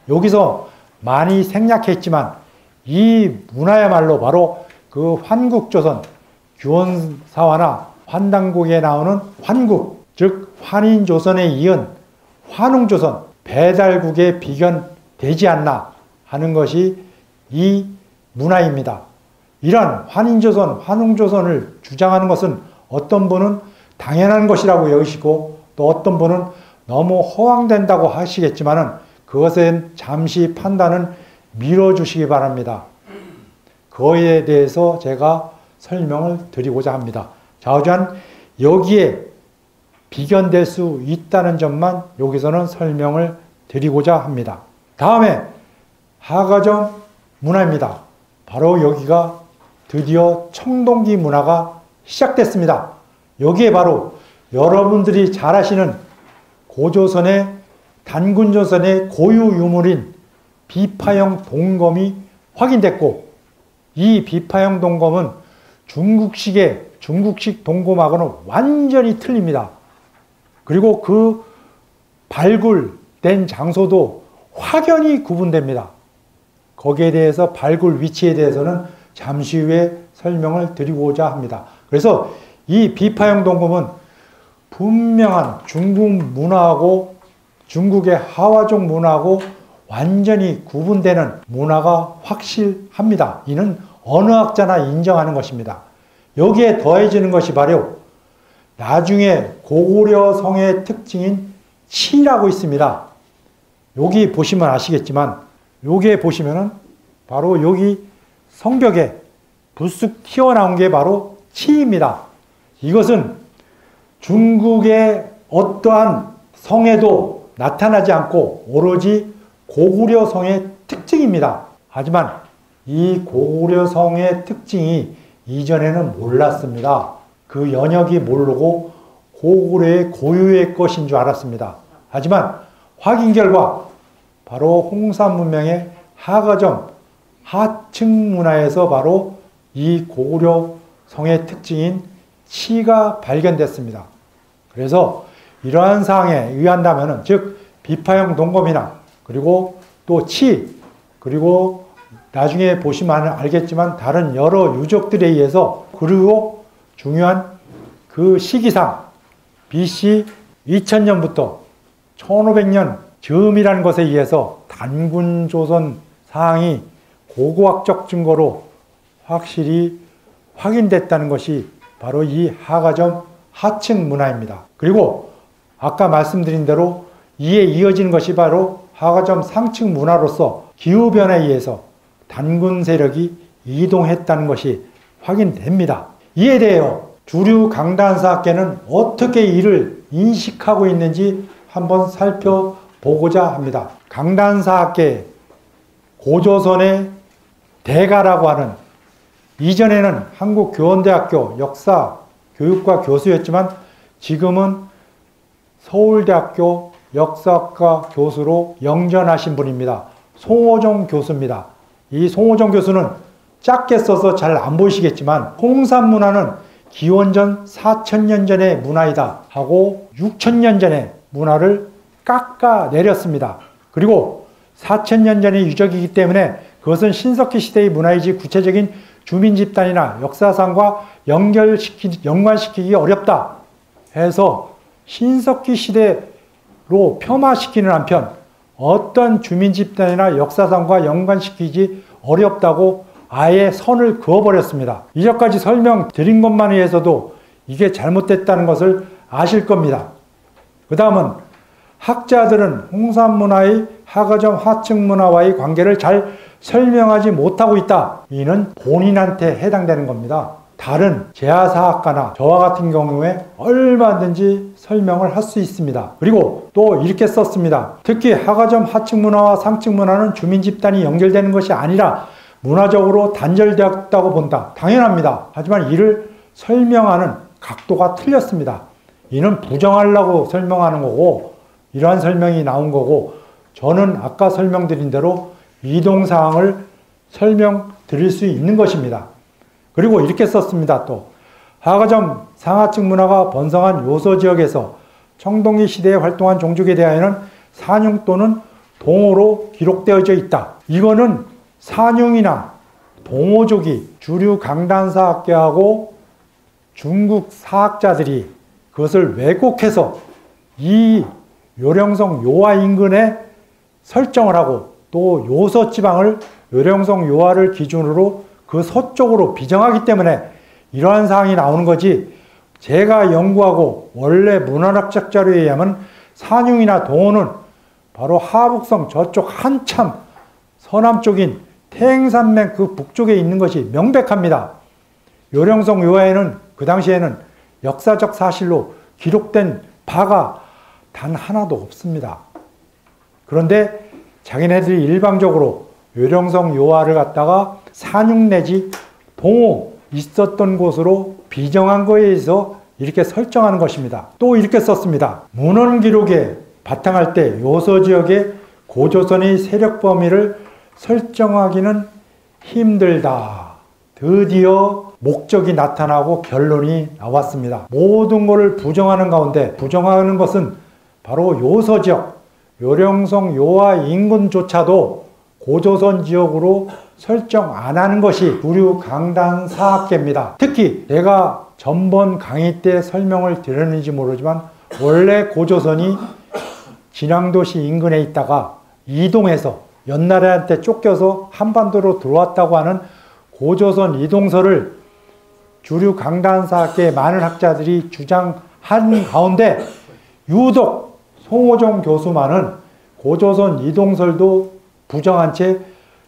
여기서 많이 생략했지만 이 문화야말로 바로 그 환국조선, 규원사화나 환단고기에 나오는 환국, 즉 환인조선에 이은 환웅조선, 배달국에 비견되지 않나 하는 것이 이 문화입니다. 이러한 환인조선, 환웅조선을 주장하는 것은 어떤 분은 당연한 것이라고 여기시고 또 어떤 분은 너무 허황된다고 하시겠지만은 그것엔 잠시 판단은 미뤄주시기 바랍니다. 그거에 대해서 제가 설명을 드리고자 합니다. 좌우지간 여기에 비견될 수 있다는 점만 여기서는 설명을 드리고자 합니다. 다음에 하가점 문화입니다. 바로 여기가 드디어 청동기 문화가 시작됐습니다. 여기에 바로 여러분들이 잘 아시는 고조선의 단군조선의 고유 유물인 비파형 동검이 확인됐고 이 비파형 동검은 중국식 동검하고는 완전히 틀립니다. 그리고 그 발굴된 장소도 확연히 구분됩니다. 거기에 대해서 발굴 위치에 대해서는 잠시 후에 설명을 드리고자 합니다. 그래서 이 비파형 동검은 분명한 중국 문화하고 중국의 하와족 문화하고 완전히 구분되는 문화가 확실합니다. 이는 어느 학자나 인정하는 것입니다. 여기에 더해지는 것이 바로 나중에 고구려 성의 특징인 치라고 있습니다. 여기 보시면 아시겠지만 여기에 보시면은 바로 여기 성벽에 불쑥 튀어나온 게 바로 치입니다. 이것은 중국의 어떠한 성에도 나타나지 않고 오로지 고구려 성의 특징입니다. 하지만 이 고구려 성의 특징이 이전에는 몰랐습니다. 그 연역이 모르고 고구려의 고유의 것인 줄 알았습니다. 하지만 확인 결과 바로 홍산 문명의 하가점, 하층 문화에서 바로 이 고구려 성의 특징인 치가 발견됐습니다. 그래서 이러한 사항에 의한다면 즉 비파형 동검이나 그리고 또 치, 그리고 나중에 보시면 알겠지만 다른 여러 유적들에 의해서 그리고 중요한 그 시기상 BC 2000년부터 1500년 즈음이라는 것에 의해서 단군조선 사항이 고고학적 증거로 확실히 확인됐다는 것이 바로 이 하가점 하층 문화입니다. 그리고 아까 말씀드린 대로 이에 이어지는 것이 바로 하가점 상층 문화로서 기후변화에 의해서 단군 세력이 이동했다는 것이 확인됩니다. 이에 대하여 주류 강단사학계는 어떻게 이를 인식하고 있는지 한번 살펴보고자 합니다. 강단사학계 고조선의 대가라고 하는 이전에는 한국교원대학교 역사 교육과 교수였지만 지금은 서울대학교 역사학과 교수로 영전하신 분입니다. 송호정 교수입니다. 이 송호정 교수는 작게 써서 잘 안 보이시겠지만 홍산 문화는 기원전 4000년 전의 문화이다 하고 6000년 전의 문화를 깎아내렸습니다. 그리고 4000년 전의 유적이기 때문에 그것은 신석기 시대의 문화이지 구체적인 주민 집단이나 역사상과 연관시키기 어렵다 해서 신석기 시대로 폄하시키는 한편 어떤 주민 집단이나 역사상과 연관시키기 어렵다고 아예 선을 그어버렸습니다. 이전까지 설명드린 것만에 의해서도 이게 잘못됐다는 것을 아실 겁니다. 그 다음은 학자들은 홍산문화의 하가점 하층문화와의 관계를 잘 설명하지 못하고 있다. 이는 본인한테 해당되는 겁니다. 다른 재화사학가나 저와 같은 경우에 얼마든지 설명을 할 수 있습니다. 그리고 또 이렇게 썼습니다. 특히 하가점 하층문화와 상층문화는 주민 집단이 연결되는 것이 아니라 문화적으로 단절되었다고 본다. 당연합니다. 하지만 이를 설명하는 각도가 틀렸습니다. 이는 부정하려고 설명하는 거고 이러한 설명이 나온 거고 저는 아까 설명드린 대로 이동사항을 설명드릴 수 있는 것입니다. 그리고 이렇게 썼습니다. 또 하가점 상하층 문화가 번성한 요소지역에서 청동기 시대에 활동한 종족에 대하여는 산융 또는 동호로 기록되어져 있다. 이거는 산융이나 동호족이 주류 강단사학계하고 중국 사학자들이 그것을 왜곡해서 이 요령성 요하 인근에 설정을 하고 또 요서 지방을 요령성 요하를 기준으로 그 서쪽으로 비정하기 때문에 이러한 사항이 나오는 거지, 제가 연구하고 원래 문헌학적 자료에 의하면 산융이나 동호는 바로 하북성 저쪽 한참 서남쪽인 태행산맥 그 북쪽에 있는 것이 명백합니다. 요령성 요하에는 그 당시에는 역사적 사실로 기록된 바가 단 하나도 없습니다. 그런데 자기네들이 일방적으로 요령성 요하를 갖다가 산융 내지 동호 있었던 곳으로 비정한 거에 의해서 이렇게 설정하는 것입니다. 또 이렇게 썼습니다. 문헌 기록에 바탕할 때 요서지역의 고조선의 세력 범위를 설정하기는 힘들다. 드디어 목적이 나타나고 결론이 나왔습니다. 모든 것을 부정하는 가운데 부정하는 것은 바로 요서지역, 요령성 요하 인근조차도 고조선 지역으로 설정 안 하는 것이 주류 강단 사학계입니다. 특히 내가 전번 강의 때 설명을 드렸는지 모르지만 원래 고조선이 진앙도시 인근에 있다가 이동해서 연나라한테 쫓겨서 한반도로 들어왔다고 하는 고조선 이동설을 주류 강단사학계의 많은 학자들이 주장한 가운데 유독 송호정 교수만은 고조선 이동설도 부정한 채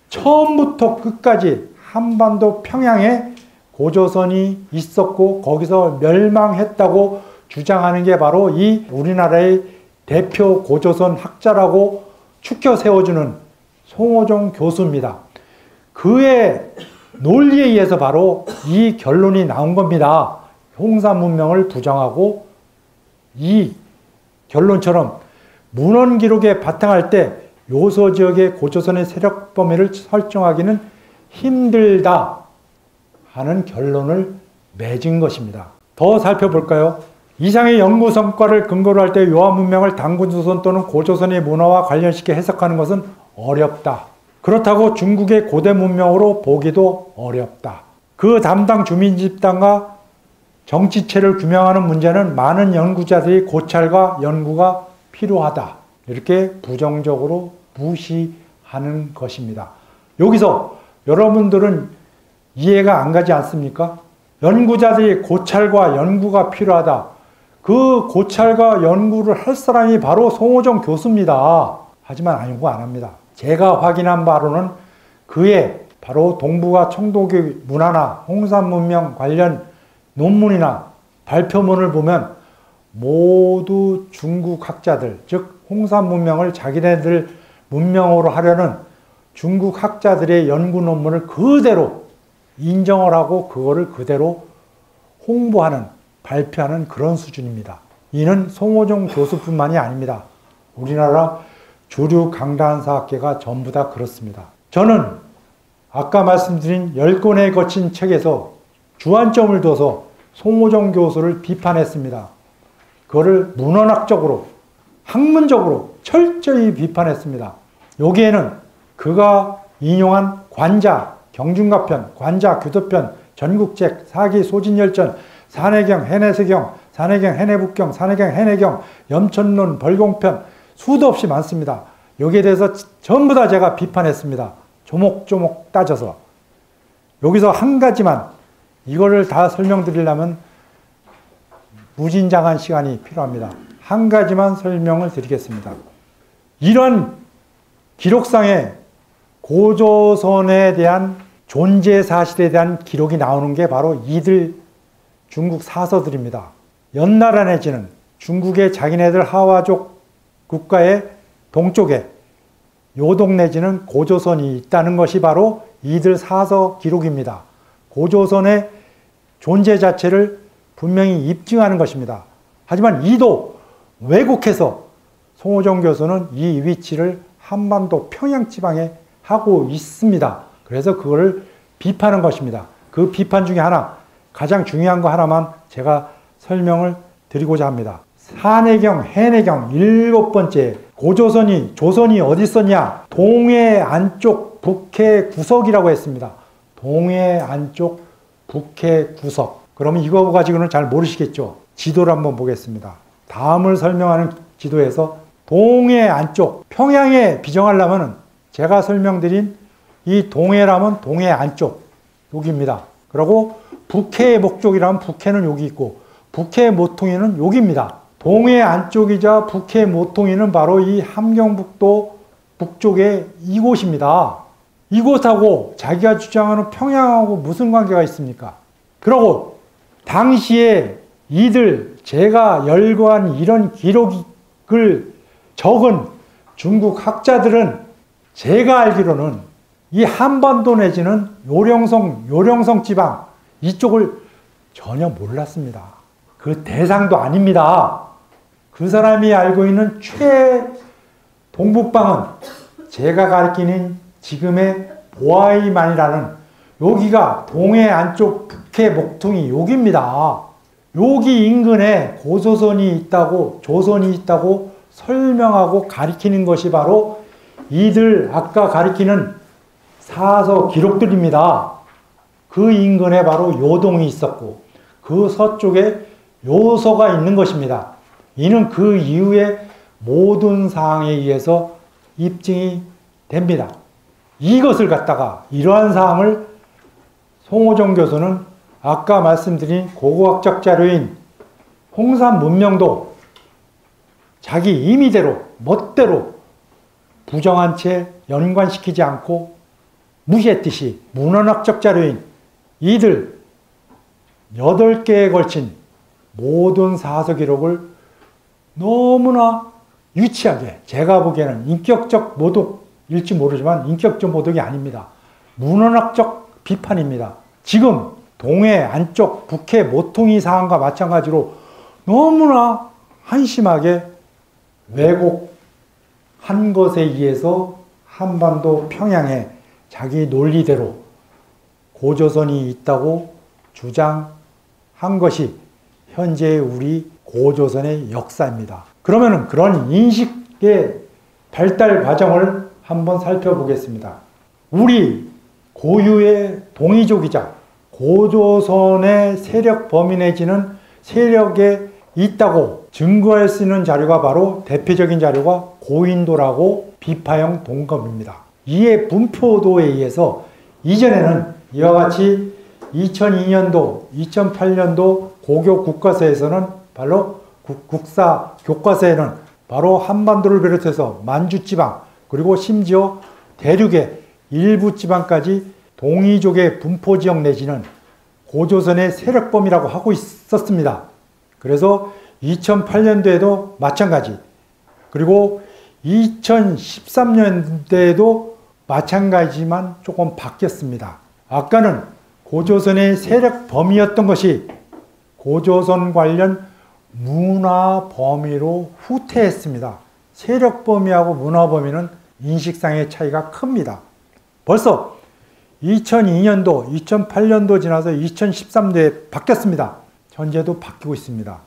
처음부터 끝까지 한반도 평양에 고조선이 있었고 거기서 멸망했다고 주장하는 게 바로 이 우리나라의 대표 고조선 학자라고 추켜 세워주는 송호정 교수입니다. 그의 논리에 의해서 바로 이 결론이 나온 겁니다. 홍산 문명을 부정하고 이 결론처럼 문헌 기록에 바탕할 때 요소 지역의 고조선의 세력 범위를 설정하기는 힘들다 하는 결론을 맺은 것입니다. 더 살펴볼까요? 이상의 연구 성과를 근거로 할 때 요하 문명을 당군조선 또는 고조선의 문화와 관련시켜 해석하는 것은 어렵다. 그렇다고 중국의 고대 문명으로 보기도 어렵다. 그 담당 주민 집단과 정치체를 규명하는 문제는 많은 연구자들이 고찰과 연구가 필요하다. 이렇게 부정적으로 무시하는 것입니다. 여기서 여러분들은 이해가 안 가지 않습니까? 연구자들이 고찰과 연구가 필요하다. 그 고찰과 연구를 할 사람이 바로 송호정 교수입니다. 하지만 연구 안 합니다. 제가 확인한 바로는 그의 바로 동북아 청도교 문화나 홍산 문명 관련 논문이나 발표문을 보면 모두 중국 학자들, 즉 홍산 문명을 자기네들 문명으로 하려는 중국 학자들의 연구 논문을 그대로 인정을 하고 그거를 그대로 홍보하는, 발표하는 그런 수준입니다. 이는 송호정 교수뿐만이 아닙니다. 우리나라 주류 강단사학계가 전부 다 그렇습니다. 저는 아까 말씀드린 10권에 거친 책에서 주안점을 둬서 송호정 교수를 비판했습니다. 그거를 문헌학적으로, 학문적으로 철저히 비판했습니다. 여기에는 그가 인용한 관자, 경중가편, 관자, 규도편, 전국책, 사기, 소진열전, 산해경, 해내세경, 산해경, 해내북경, 산해경, 해내경, 염천론, 벌공편 수도 없이 많습니다. 여기에 대해서 전부 다 제가 비판했습니다. 조목조목 따져서. 여기서 한 가지만 이거를 다 설명드리려면 무진장한 시간이 필요합니다. 한 가지만 설명을 드리겠습니다. 이런 기록상에 고조선에 대한 존재 사실에 대한 기록이 나오는 게 바로 이들 중국 사서들입니다. 연나라 내지는 중국의 자기네들 하와족 국가의 동쪽에 요동 내지는 고조선이 있다는 것이 바로 이들 사서 기록입니다. 고조선의 존재 자체를 분명히 입증하는 것입니다. 하지만 이도 왜곡해서 송호정 교수는 이 위치를 한반도 평양지방에 하고 있습니다. 그래서 그거를 비판한 것입니다. 그 비판 중에 하나, 가장 중요한 거 하나만 제가 설명을 드리고자 합니다. 산해경, 해내경 7번째, 고조선이, 조선이 어디 있었냐? 동해 안쪽 북해 구석이라고 했습니다. 동해 안쪽 북해 구석. 그러면 이거 가지고는 잘 모르시겠죠? 지도를 한번 보겠습니다. 다음을 설명하는 지도에서 동해 안쪽, 평양에 비정하려면 제가 설명드린 이 동해라면 동해 안쪽, 여기입니다. 그리고 북해의 목적이라면 북해는 여기 있고, 북해 모퉁이는 여기입니다. 동해 안쪽이자 북해 모퉁이는 바로 이 함경북도 북쪽의 이곳입니다. 이곳하고 자기가 주장하는 평양하고 무슨 관계가 있습니까? 그리고 당시에 이들 제가 열거한 이런 기록을 적은 중국 학자들은 제가 알기로는 이 한반도 내지는 요령성 지방 이쪽을 전혀 몰랐습니다. 그 대상도 아닙니다. 그 사람이 알고 있는 최동북방은 제가 가리키는 지금의 보아이만이라는 여기가 동해 안쪽 북해 목퉁이 여기입니다. 여기 인근에 고조선이 있다고, 조선이 있다고 설명하고 가리키는 것이 바로 이들 아까 가리키는 사서 기록들입니다. 그 인근에 바로 요동이 있었고 그 서쪽에 요서가 있는 것입니다. 이는 그 이후의 모든 사항에 의해서 입증이 됩니다. 이것을 갖다가 이러한 사항을 송호정 교수는 아까 말씀드린 고고학적 자료인 홍산 문명도 자기 임의대로 멋대로 부정한 채 연관시키지 않고 무시했듯이 문헌학적 자료인 이들 8개에 걸친 모든 사서 기록을 너무나 유치하게, 제가 보기에는 인격적 모독일지 모르지만 인격적 모독이 아닙니다. 문헌학적 비판입니다. 지금 동해 안쪽 북해 모퉁이 사항과 마찬가지로 너무나 한심하게 왜곡한 것에 의해서 한반도 평양에 자기 논리대로 고조선이 있다고 주장한 것이 현재의 우리 고조선의 역사입니다. 그러면 그런 인식의 발달 과정을 한번 살펴보겠습니다. 우리 고유의 동이족이자 고조선의 세력 범위 내지는 세력에 있다고 증거할 수 있는 자료가 바로 대표적인 자료가 고인도라고 비파형 동검입니다. 이의 분포도에 의해서 이전에는 이와 같이 2002년도, 2008년도 고교 국가서에서는 바로 국사 교과서에는 바로 한반도를 비롯해서 만주지방 그리고 심지어 대륙의 일부 지방까지 동이족의 분포지역 내지는 고조선의 세력범위라고 하고 있었습니다. 그래서 2008년도에도 마찬가지, 그리고 2013년대에도 마찬가지지만 조금 바뀌었습니다. 아까는 고조선의 세력 범위였던 것이 고조선 관련 문화 범위로 후퇴했습니다. 세력 범위하고 문화 범위는 인식상의 차이가 큽니다. 벌써 2002년도, 2008년도 지나서 2013년도에 바뀌었습니다. 현재도 바뀌고 있습니다.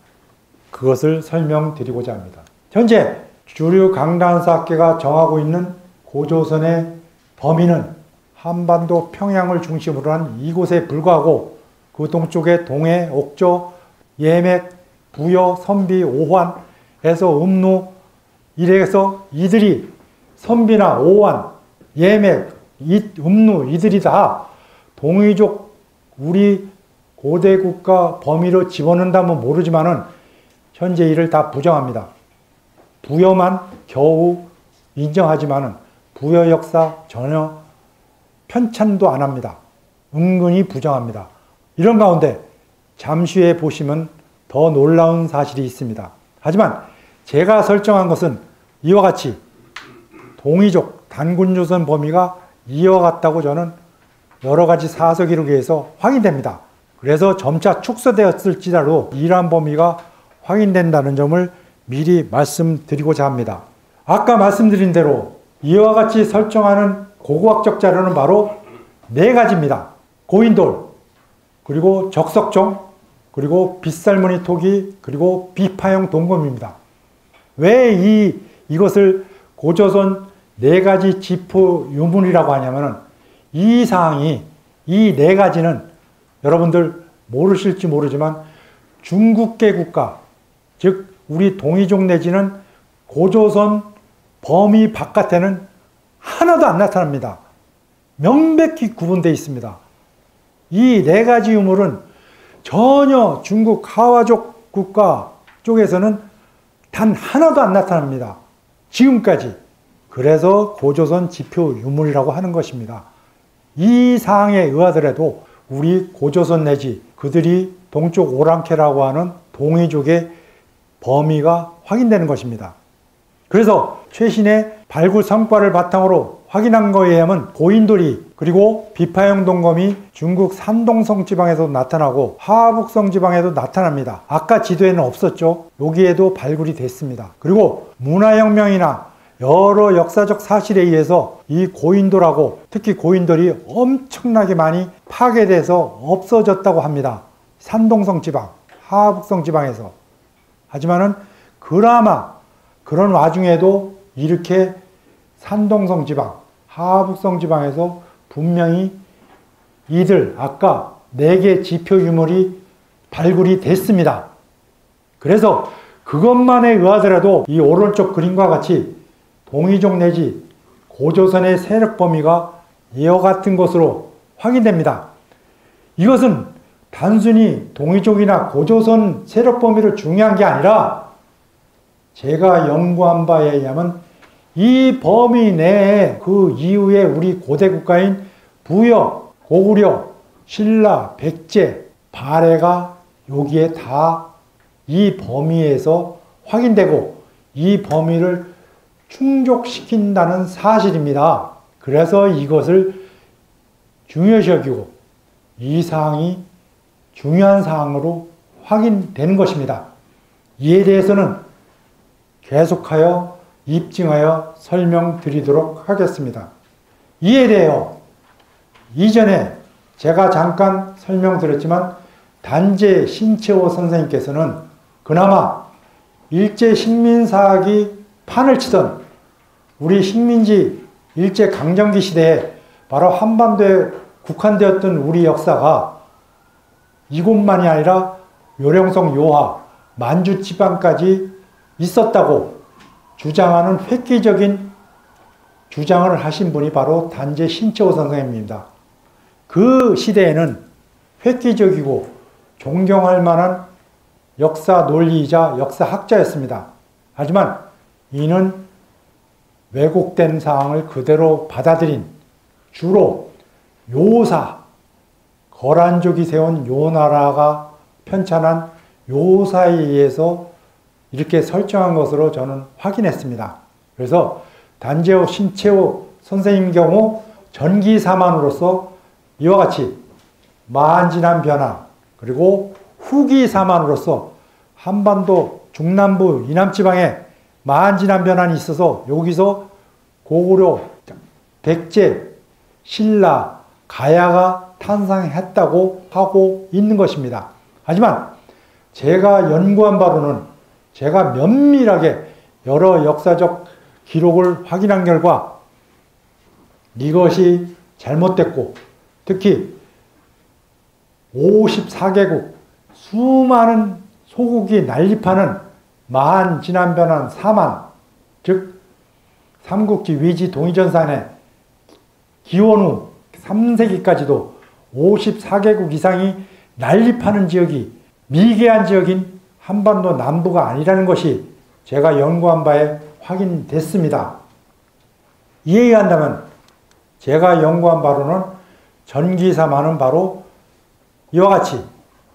그것을 설명드리고자 합니다. 현재 주류 강단사학계가 정하고 있는 고조선의 범위는 한반도 평양을 중심으로 한 이곳에 불과하고 그 동쪽에 동해, 옥저, 예맥, 부여, 선비, 오환에서 음루 이래서 이들이 선비나 오환, 예맥, 음루 이들이 다 동이족 우리 고대 국가 범위로 집어넣는다면 모르지만은 현재 이를 다 부정합니다. 부여만 겨우 인정하지만은 부여 역사 전혀 편찬도 안 합니다. 은근히 부정합니다. 이런 가운데 잠시 후에 보시면 더 놀라운 사실이 있습니다. 하지만 제가 설정한 것은 이와 같이 동이족 단군조선 범위가 이와 같다고 저는 여러 가지 사서 기록에서 확인됩니다. 그래서 점차 축소되었을지라도 이러한 범위가 확인된다는 점을 미리 말씀드리고자 합니다. 아까 말씀드린 대로 이와 같이 설정하는 고고학적 자료는 바로 4가지입니다. 고인돌, 그리고 적석종, 그리고 빗살무늬 토기, 그리고 비파형 동검입니다. 왜 이것을 고조선 4가지 지표 유물이라고 하냐면은 이 사항이, 이 4가지는 여러분들 모르실지 모르지만 중국계 국가, 즉 우리 동이족 내지는 고조선 범위 바깥에는 하나도 안 나타납니다. 명백히 구분되어 있습니다. 이 4가지 유물은 전혀 중국 하와족 국가 쪽에서는 단 하나도 안 나타납니다. 지금까지. 그래서 고조선 지표 유물이라고 하는 것입니다. 이 사항에 의하더라도 우리 고조선 내지 그들이 동쪽 오랑캐라고 하는 동이족의 범위가 확인되는 것입니다. 그래서 최신의 발굴 성과를 바탕으로 확인한 거에 의하면 고인돌이 그리고 비파형 동검이 중국 산동성 지방에도 나타나고 하북성 지방에도 나타납니다. 아까 지도에는 없었죠. 여기에도 발굴이 됐습니다. 그리고 문화혁명이나 여러 역사적 사실에 의해서 이 고인돌하고 특히 고인돌이 엄청나게 많이 파괴돼서 없어졌다고 합니다. 산동성 지방, 하북성 지방에서. 하지만은 그나마 그런 와중에도 이렇게 산동성 지방, 하북성 지방에서 분명히 이들 아까 4개 지표 유물이 발굴이 됐습니다. 그래서 그것만에 의하더라도 이 오른쪽 그림과 같이 동이족 내지 고조선의 세력 범위가 이와 같은 것으로 확인됩니다. 이것은 단순히 동이족이나 고조선 세력 범위를 중요한 게 아니라 제가 연구한 바에 의하면 이 범위 내에 그 이후에 우리 고대 국가인 부여, 고구려, 신라, 백제, 발해가 여기에 다 이 범위에서 확인되고 이 범위를 충족시킨다는 사실입니다. 그래서 이것을 중요시 여기고 이 사항이 중요한 사항으로 확인되는 것입니다. 이에 대해서는 계속하여 입증하여 설명드리도록 하겠습니다. 이에 대하여 이전에 제가 잠깐 설명드렸지만 단재 신채호 선생님께서는 그나마 일제 식민사학이 판을 치던 우리 식민지 일제강점기 시대에 바로 한반도에 국한되었던 우리 역사가 이곳만이 아니라 요령성 요하, 만주 지방까지 있었다고 주장하는 획기적인 주장을 하신 분이 바로 단재 신채호 선생님입니다. 그 시대에는 획기적이고 존경할 만한 역사 논리이자 역사학자였습니다. 하지만 이는 왜곡된 사항을 그대로 받아들인 주로 요사, 거란족이 세운 요나라가 편찬한 요사에 의해서 이렇게 설정한 것으로 저는 확인했습니다. 그래서 단재호 신채호 선생님 경우 전기사만으로서 이와 같이 만진한 변화 그리고 후기사만으로서 한반도 중남부 이남지방에 만진한 변환이 있어서 여기서 고구려, 백제, 신라, 가야가 탄생했다고 하고 있는 것입니다. 하지만 제가 연구한 바로는 제가 면밀하게 여러 역사적 기록을 확인한 결과 이것이 잘못됐고, 특히 54개국 수많은 소국이 난립하는 마한, 진안, 변한, 사만, 즉 삼국지 위지 동이전산에 기원 후 3세기까지도 54개국 이상이 난립하는 지역이 미개한 지역인 한반도 남부가 아니라는 것이 제가 연구한 바에 확인됐습니다. 이에 의한다면 제가 연구한 바로는 전기사만은 바로 이와 같이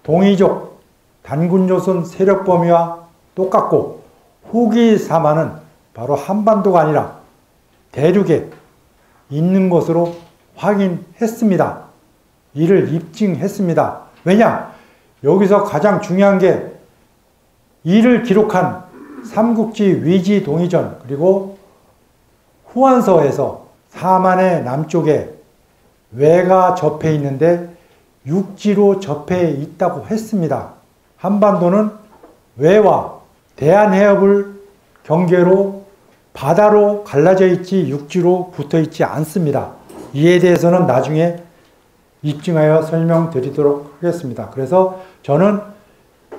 동이족 단군조선 세력 범위와 똑같고, 후기사만은 바로 한반도가 아니라 대륙에 있는 것으로 확인했습니다. 이를 입증했습니다. 왜냐? 여기서 가장 중요한 게 이를 기록한 삼국지 위지 동이전 그리고 후한서에서 사만의 남쪽에 외가 접해 있는데 육지로 접해 있다고 했습니다. 한반도는 외와 대한해협을 경계로 바다로 갈라져 있지 육지로 붙어 있지 않습니다. 이에 대해서는 나중에 입증하여 설명드리도록 하겠습니다. 그래서 저는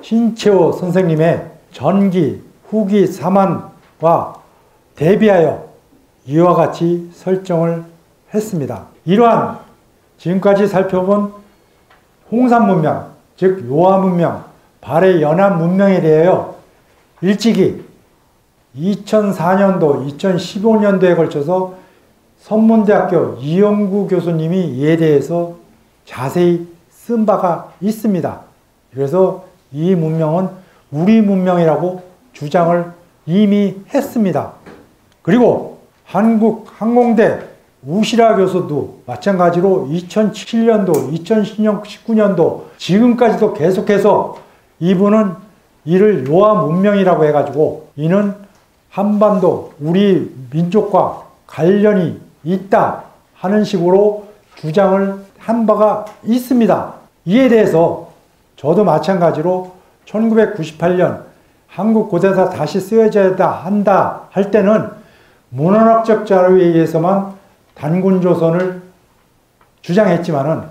신채호 선생님의 전기, 후기, 사만과 대비하여 이와 같이 설정을 했습니다. 이러한 지금까지 살펴본 홍산 문명, 즉 요하 문명, 발해 연안 문명에 대하여 일찍이 2004년도, 2015년도에 걸쳐서 선문대학교 이영구 교수님이 이에 대해서 자세히 쓴 바가 있습니다. 그래서 이 문명은 우리 문명이라고 주장을 이미 했습니다. 그리고 한국 항공대 우시라 교수도 마찬가지로 2007년도, 2019년도 지금까지도 계속해서 이분은 이를 요하 문명이라고 해가지고 이는 한반도 우리 민족과 관련이 있다 하는 식으로 주장을 한 바가 있습니다. 이에 대해서 저도 마찬가지로 1998년 한국 고대사 다시 쓰여져야 한다 할 때는 문헌학적 자료에 의해서만 단군조선을 주장했지만은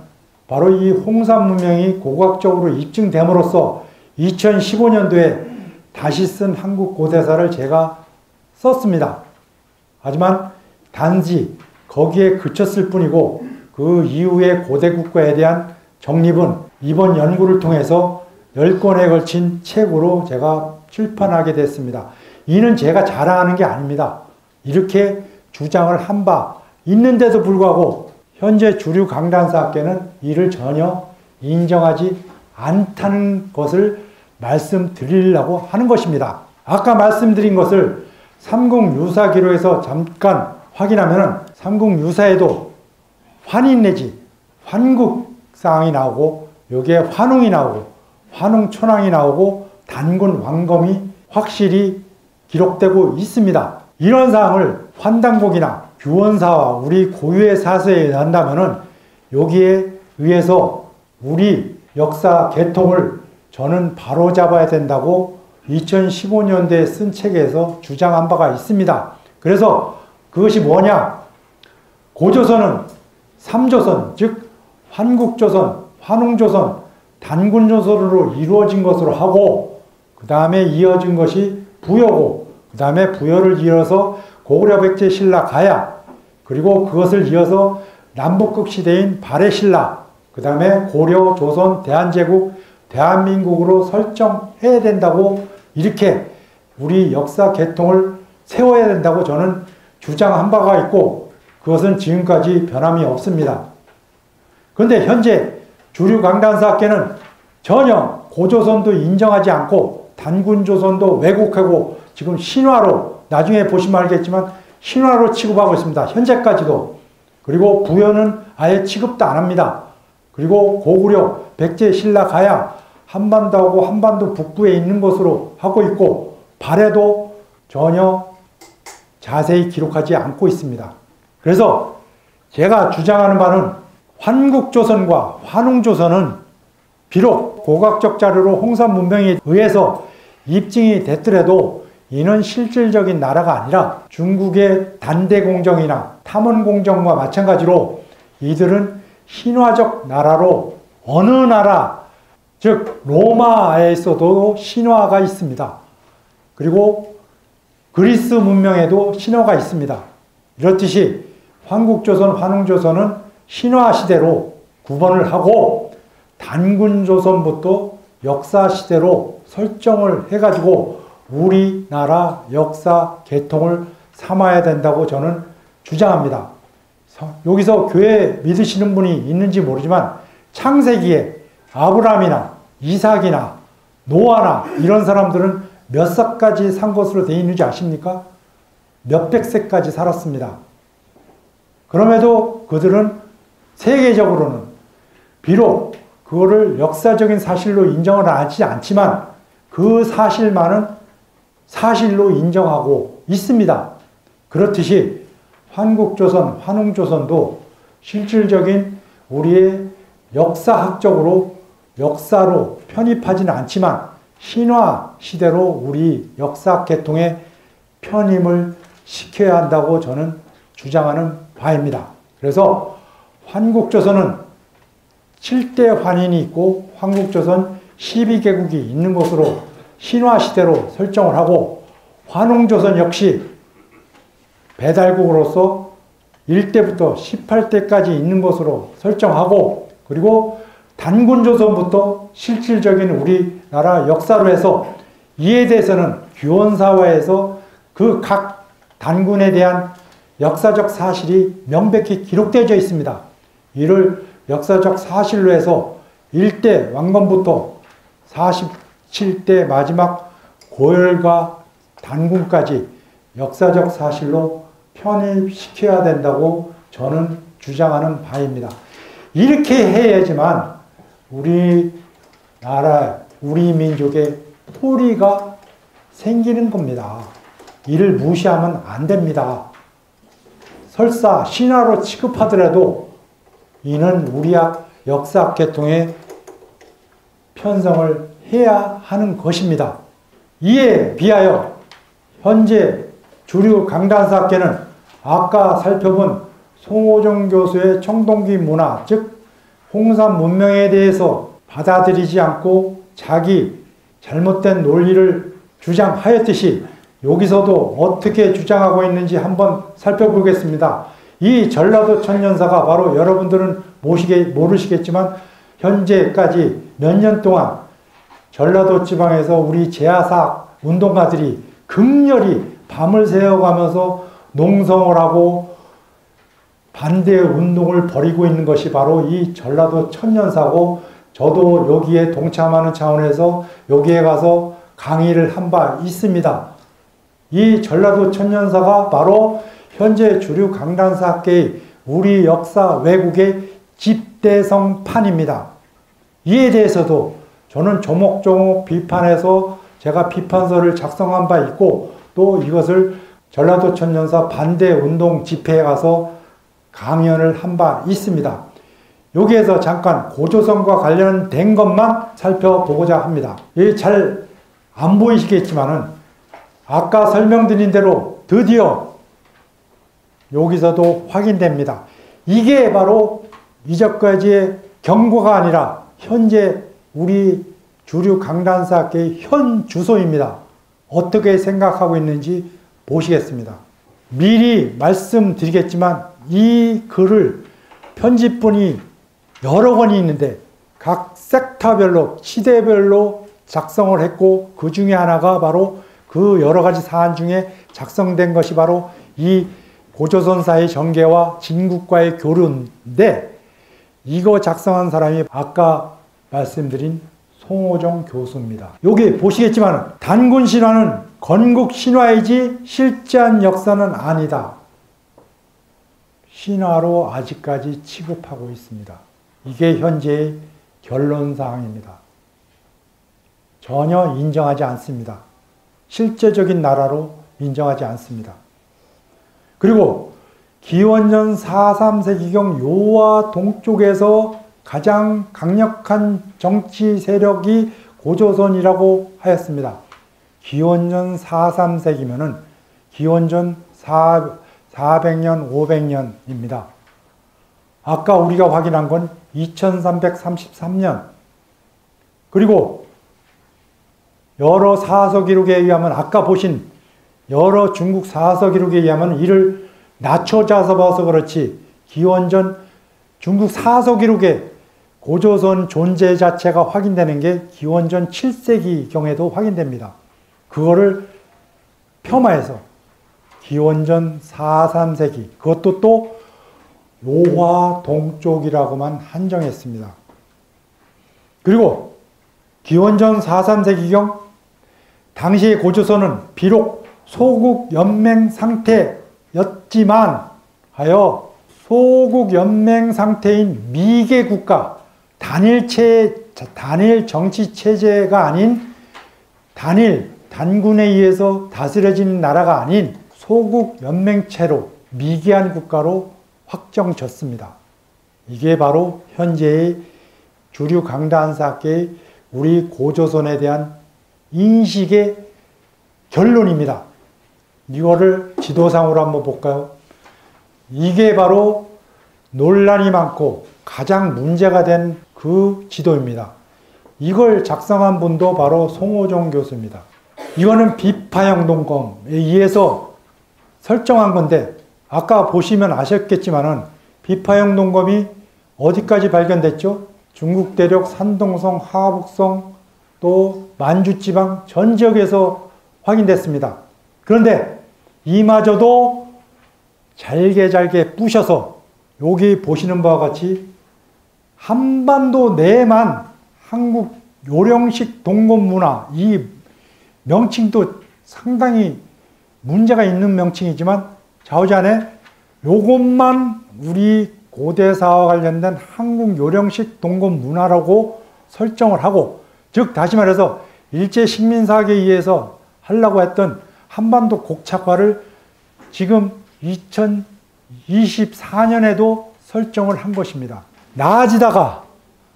바로 이 홍산 문명이 고고학적으로 입증됨으로써 2015년도에 다시 쓴 한국 고대사를 제가 썼습니다. 하지만 단지 거기에 그쳤을 뿐이고 그 이후의 고대 국가에 대한 정립은 이번 연구를 통해서 10권에 걸친 책으로 제가 출판하게 됐습니다. 이는 제가 자랑하는 게 아닙니다. 이렇게 주장을 한 바 있는데도 불구하고 현재 주류 강단사학계는 이를 전혀 인정하지 않다는 것을 말씀드리려고 하는 것입니다. 아까 말씀드린 것을 삼국유사기록에서 잠깐 확인하면 삼국유사에도 환인 내지 환국사항이 나오고 여기에 환웅이 나오고 환웅천왕이 나오고 단군 왕검이 확실히 기록되고 있습니다. 이런 사항을 환단곡이나 규원사와 우리 고유의 사서에 의한다면 여기에 의해서 우리 역사 계통을 저는 바로잡아야 된다고 2015년도에 쓴 책에서 주장한 바가 있습니다. 그래서 그것이 뭐냐? 고조선은 3조선, 즉 환국조선, 환웅조선, 단군조선으로 이루어진 것으로 하고 그 다음에 이어진 것이 부여고 그 다음에 부여를 이어서 고구려 백제 신라 가야 그리고 그것을 이어서 남북극 시대인 발해 신라 그 다음에 고려 조선 대한제국 대한민국으로 설정해야 된다고 이렇게 우리 역사 계통을 세워야 된다고 저는 주장한 바가 있고 그것은 지금까지 변함이 없습니다. 그런데 현재 주류 강단사학계는 전혀 고조선도 인정하지 않고 단군조선도 왜곡하고 지금 신화로 나중에 보시면 알겠지만 신화로 취급하고 있습니다. 현재까지도. 그리고 부여는 아예 취급도 안 합니다. 그리고 고구려, 백제, 신라, 가야 한반도하고 한반도 북부에 있는 것으로 하고 있고 발해도 전혀 자세히 기록하지 않고 있습니다. 그래서 제가 주장하는 바는 환국조선과 환웅조선은 비록 고각적 자료로 홍산 문명에 의해서 입증이 됐더라도 이는 실질적인 나라가 아니라 중국의 단대공정이나 탐원공정과 마찬가지로 이들은 신화적 나라로 어느 나라, 즉 로마에서도 신화가 있습니다. 그리고 그리스 문명에도 신화가 있습니다. 이렇듯이 환국조선, 환웅조선은 신화 시대로 구분을 하고 단군조선부터 역사 시대로 설정을 해가지고 우리나라 역사 계통을 삼아야 된다고 저는 주장합니다. 여기서 교회 믿으시는 분이 있는지 모르지만 창세기에 아브라함이나 이삭이나 노아나 이런 사람들은 몇 세까지 산 것으로 되어 있는지 아십니까? 몇백 세까지 살았습니다. 그럼에도 그들은 세계적으로는 비록 그거를 역사적인 사실로 인정을 하지 않지만 그 사실만은 사실로 인정하고 있습니다. 그렇듯이 환국조선, 환웅조선도 실질적인 우리의 역사학적으로 역사로 편입하지는 않지만 신화 시대로 우리 역사 계통에 편입을 시켜야 한다고 저는 주장하는 바입니다. 그래서 환국조선은 7대 환인이 있고 환국조선 12개국이 있는 것으로 신화 시대로 설정을 하고 환웅조선 역시 배달국으로서 1대부터 18대까지 있는 것으로 설정하고 그리고 단군조선부터 실질적인 우리나라 역사로 해서 이에 대해서는 규원사화에서 그 각 단군에 대한 역사적 사실이 명백히 기록되어져 있습니다. 이를 역사적 사실로 해서 1대 왕건부터 47대 마지막 고열과 단군까지 역사적 사실로 편입시켜야 된다고 저는 주장하는 바입니다. 이렇게 해야지만 우리나라, 우리 민족의 토리가 생기는 겁니다. 이를 무시하면 안 됩니다. 설사 신화로 취급하더라도 이는 우리 역사 계통에 편성을 해야 하는 것입니다. 이에 비하여 현재 주류 강단사학계는 아까 살펴본 송호정 교수의 청동기 문화, 즉 홍산 문명에 대해서 받아들이지 않고 자기 잘못된 논리를 주장하였듯이 여기서도 어떻게 주장하고 있는지 한번 살펴보겠습니다. 이 전라도 천년사가 바로 여러분들은 모르시겠지만 현재까지 몇 년 동안 전라도 지방에서 우리 제야사 운동가들이 극렬히 밤을 새워가면서 농성을 하고 반대 운동을 벌이고 있는 것이 바로 이 전라도 천년사고 저도 여기에 동참하는 차원에서 여기에 가서 강의를 한 바 있습니다. 이 전라도 천년사가 바로 현재 주류 강단사학계의 우리 역사 왜곡의 집대성판입니다. 이에 대해서도 저는 조목조목 비판해서 제가 비판서를 작성한 바 있고 또 이것을 전라도 천년사 반대운동 집회에 가서 강연을 한 바 있습니다. 여기에서 잠깐 고조선과 관련된 것만 살펴보고자 합니다. 잘 안 보이시겠지만은 아까 설명드린 대로 드디어 여기서도 확인됩니다. 이게 바로 이전까지의 경고가 아니라 현재 우리 주류 강단사학계의 현 주소입니다. 어떻게 생각하고 있는지 보시겠습니다. 미리 말씀드리겠지만 이 글을 편집본이 여러 권이 있는데 각 섹터별로 시대별로 작성을 했고 그 중에 하나가 바로 그 여러 가지 사안 중에 작성된 것이 바로 이 고조선사의 전개와 진국과의 교류인데 이거 작성한 사람이 아까 말씀드린 송호정 교수입니다. 여기 보시겠지만 단군 신화는 건국 신화이지 실제한 역사는 아니다. 신화로 아직까지 취급하고 있습니다. 이게 현재의 결론사항입니다. 전혀 인정하지 않습니다. 실제적인 나라로 인정하지 않습니다. 그리고 기원전 4, 3세기경 요와 동쪽에서 가장 강력한 정치 세력이 고조선이라고 하였습니다. 기원전 4, 3세기면은 기원전 400년, 500년입니다. 아까 우리가 확인한 건 2333년. 그리고 여러 사서 기록에 의하면 아까 보신 여러 중국 사서 기록에 의하면 이를 낮춰 잡아서 그렇지 기원전 중국 사서 기록에 고조선 존재 자체가 확인되는 게 기원전 7세기경에도 확인됩니다. 그거를 폄하해서 기원전 4, 3세기 그것도 또 요화 동쪽이라고만 한정했습니다. 그리고 기원전 4, 3세기경 당시의 고조선은 비록 소국 연맹 상태였지만 하여 소국 연맹 상태인 미개 국가 단일 정치 체제가 아닌 단군에 의해서 다스려진 나라가 아닌 소국 연맹체로 미개한 국가로 확정졌습니다. 이게 바로 현재의 주류 강다한사학계의 우리 고조선에 대한 인식의 결론입니다. 이거를 지도상으로 한번 볼까요? 이게 바로 논란이 많고 가장 문제가 된 그 지도입니다. 이걸 작성한 분도 바로 송호종 교수입니다. 이거는 비파형 동검에 의해서 설정한 건데 아까 보시면 아셨겠지만은 비파형 동검이 어디까지 발견됐죠? 중국 대륙 산동성, 하북성, 또 만주지방 전 지역에서 확인됐습니다. 그런데 이마저도 잘게 부셔서 여기 보시는 바와 같이 한반도 내만 한국 요령식 동검문화, 이 명칭도 상당히 문제가 있는 명칭이지만 좌우지간에 요것만 우리 고대사와 관련된 한국 요령식 동검문화라고 설정을 하고, 즉 다시 말해서 일제식민사학에 의해서 하려고 했던 한반도 곡착화를 지금 2024년에도 설정을 한 것입니다. 나아지다가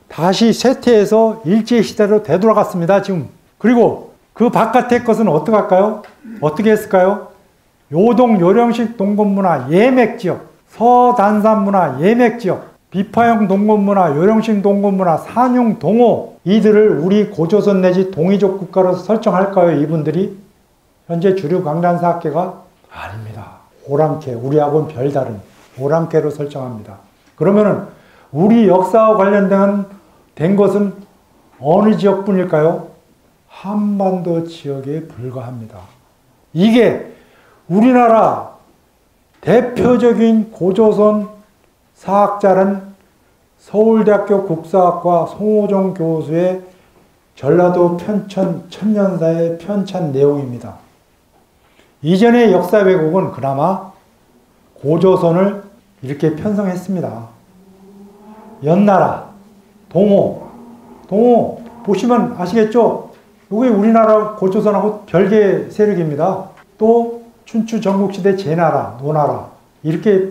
다시 쇠퇴해서 일제시대로 되돌아갔습니다. 지금. 그리고 그 바깥의 것은 어떻게 할까요? 어떻게 했을까요? 요동 요령식 동검문화 예맥지역, 서단산문화 예맥지역, 비파형 동검문화, 요령식 동검문화, 산용 동호, 이들을 우리 고조선 내지 동이족 국가로 설정할까요? 이분들이? 현재 주류 강단사학계가 아닙니다. 오랑캐, 우리하고는 별다른 오랑캐로 설정합니다. 그러면은 우리 역사와 관련된 것은 어느 지역뿐일까요? 한반도 지역에 불과합니다. 이게 우리나라 대표적인 고조선 사학자는 서울대학교 국사학과 송호종 교수의 전라도 편찬 천년사의 편찬 내용입니다. 이전의 역사 왜곡은 그나마 고조선을 이렇게 편성했습니다. 연나라, 동호 보시면 아시겠죠? 이게 우리나라 고조선하고 별개 세력입니다. 또 춘추 전국시대 제나라, 노나라 이렇게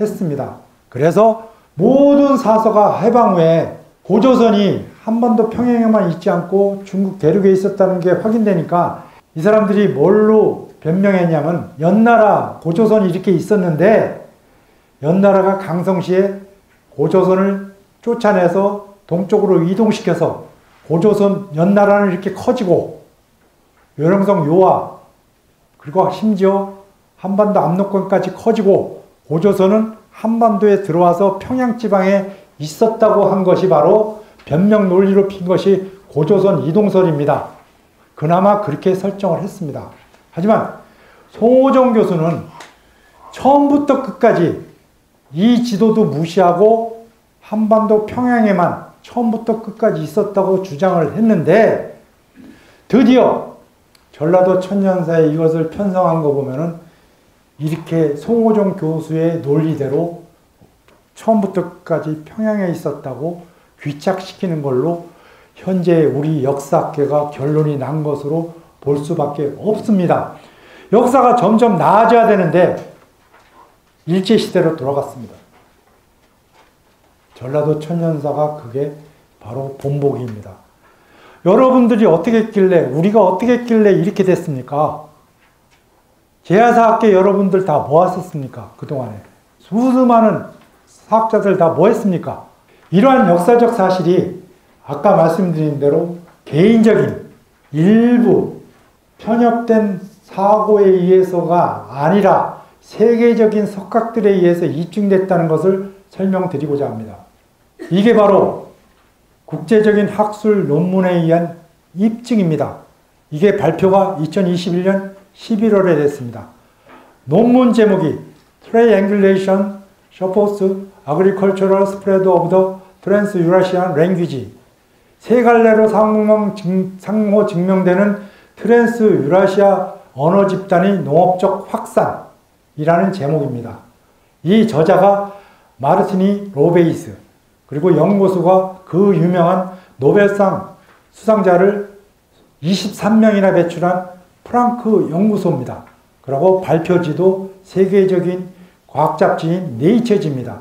했습니다. 그래서 모든 사서가 해방 후에 고조선이 한반도 평양에만 있지 않고 중국 대륙에 있었다는 게 확인되니까 이 사람들이 뭘로 변명했냐면 연나라, 고조선이 이렇게 있었는데 연나라가 강성시에 고조선을 쫓아내서 동쪽으로 이동시켜서 고조선, 연나라는 이렇게 커지고 요령성 요하 그리고 심지어 한반도 압록강까지 커지고 고조선은 한반도에 들어와서 평양지방에 있었다고 한 것이 바로 변명 논리로 핀 것이 고조선 이동설입니다. 그나마 그렇게 설정을 했습니다. 하지만 송호종 교수는 처음부터 끝까지 이 지도도 무시하고 한반도 평양에만 처음부터 끝까지 있었다고 주장을 했는데 드디어 전라도 천년사에 이것을 편성한 거 보면은 이렇게 송호종 교수의 논리대로 처음부터 끝까지 평양에 있었다고 귀착시키는 걸로 현재 우리 역사학계가 결론이 난 것으로 볼 수밖에 없습니다. 역사가 점점 나아져야 되는데 일제시대로 돌아갔습니다. 전라도 천년사가 그게 바로 본보기입니다. 여러분들이 어떻게 했길래, 우리가 어떻게 했길래 이렇게 됐습니까? 제야사학계 여러분들 다 뭐 하셨습니까? 그동안에 수많은 사학자들 다 뭐 했습니까? 이러한 역사적 사실이 아까 말씀드린 대로 개인적인 일부 편협된 사고에 의해서가 아니라 세계적인 석학들에 의해서 입증됐다는 것을 설명드리고자 합니다. 이게 바로 국제적인 학술 논문에 의한 입증입니다. 이게 발표가 2021년 11월에 됐습니다. 논문 제목이 Triangulation Supports Agricultural Spread of the Trans-Eurasian Language. 세 갈래로 상호 증명되는 트랜스 유라시아 언어 집단의 농업적 확산이라는 제목입니다. 이 저자가 마르티니 로베이스, 그리고 연구소가 그 유명한 노벨상 수상자를 23명이나 배출한 프랑크 연구소입니다. 그리고 발표지도 세계적인 과학 잡지인 네이처지입니다.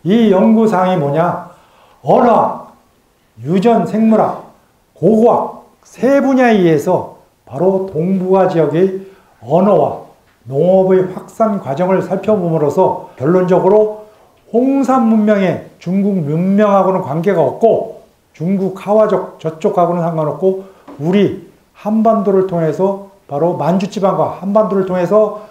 이 연구사항이 뭐냐? 언어학, 유전 생물학, 고고학 세 분야에 의해서 바로 동북아 지역의 언어와 농업의 확산 과정을 살펴봄으로써 결론적으로 홍산 문명의 중국 문명하고는 관계가 없고 중국 하와족 저쪽하고는 상관없고 우리 한반도를 통해서 바로 만주지방과 한반도를 통해서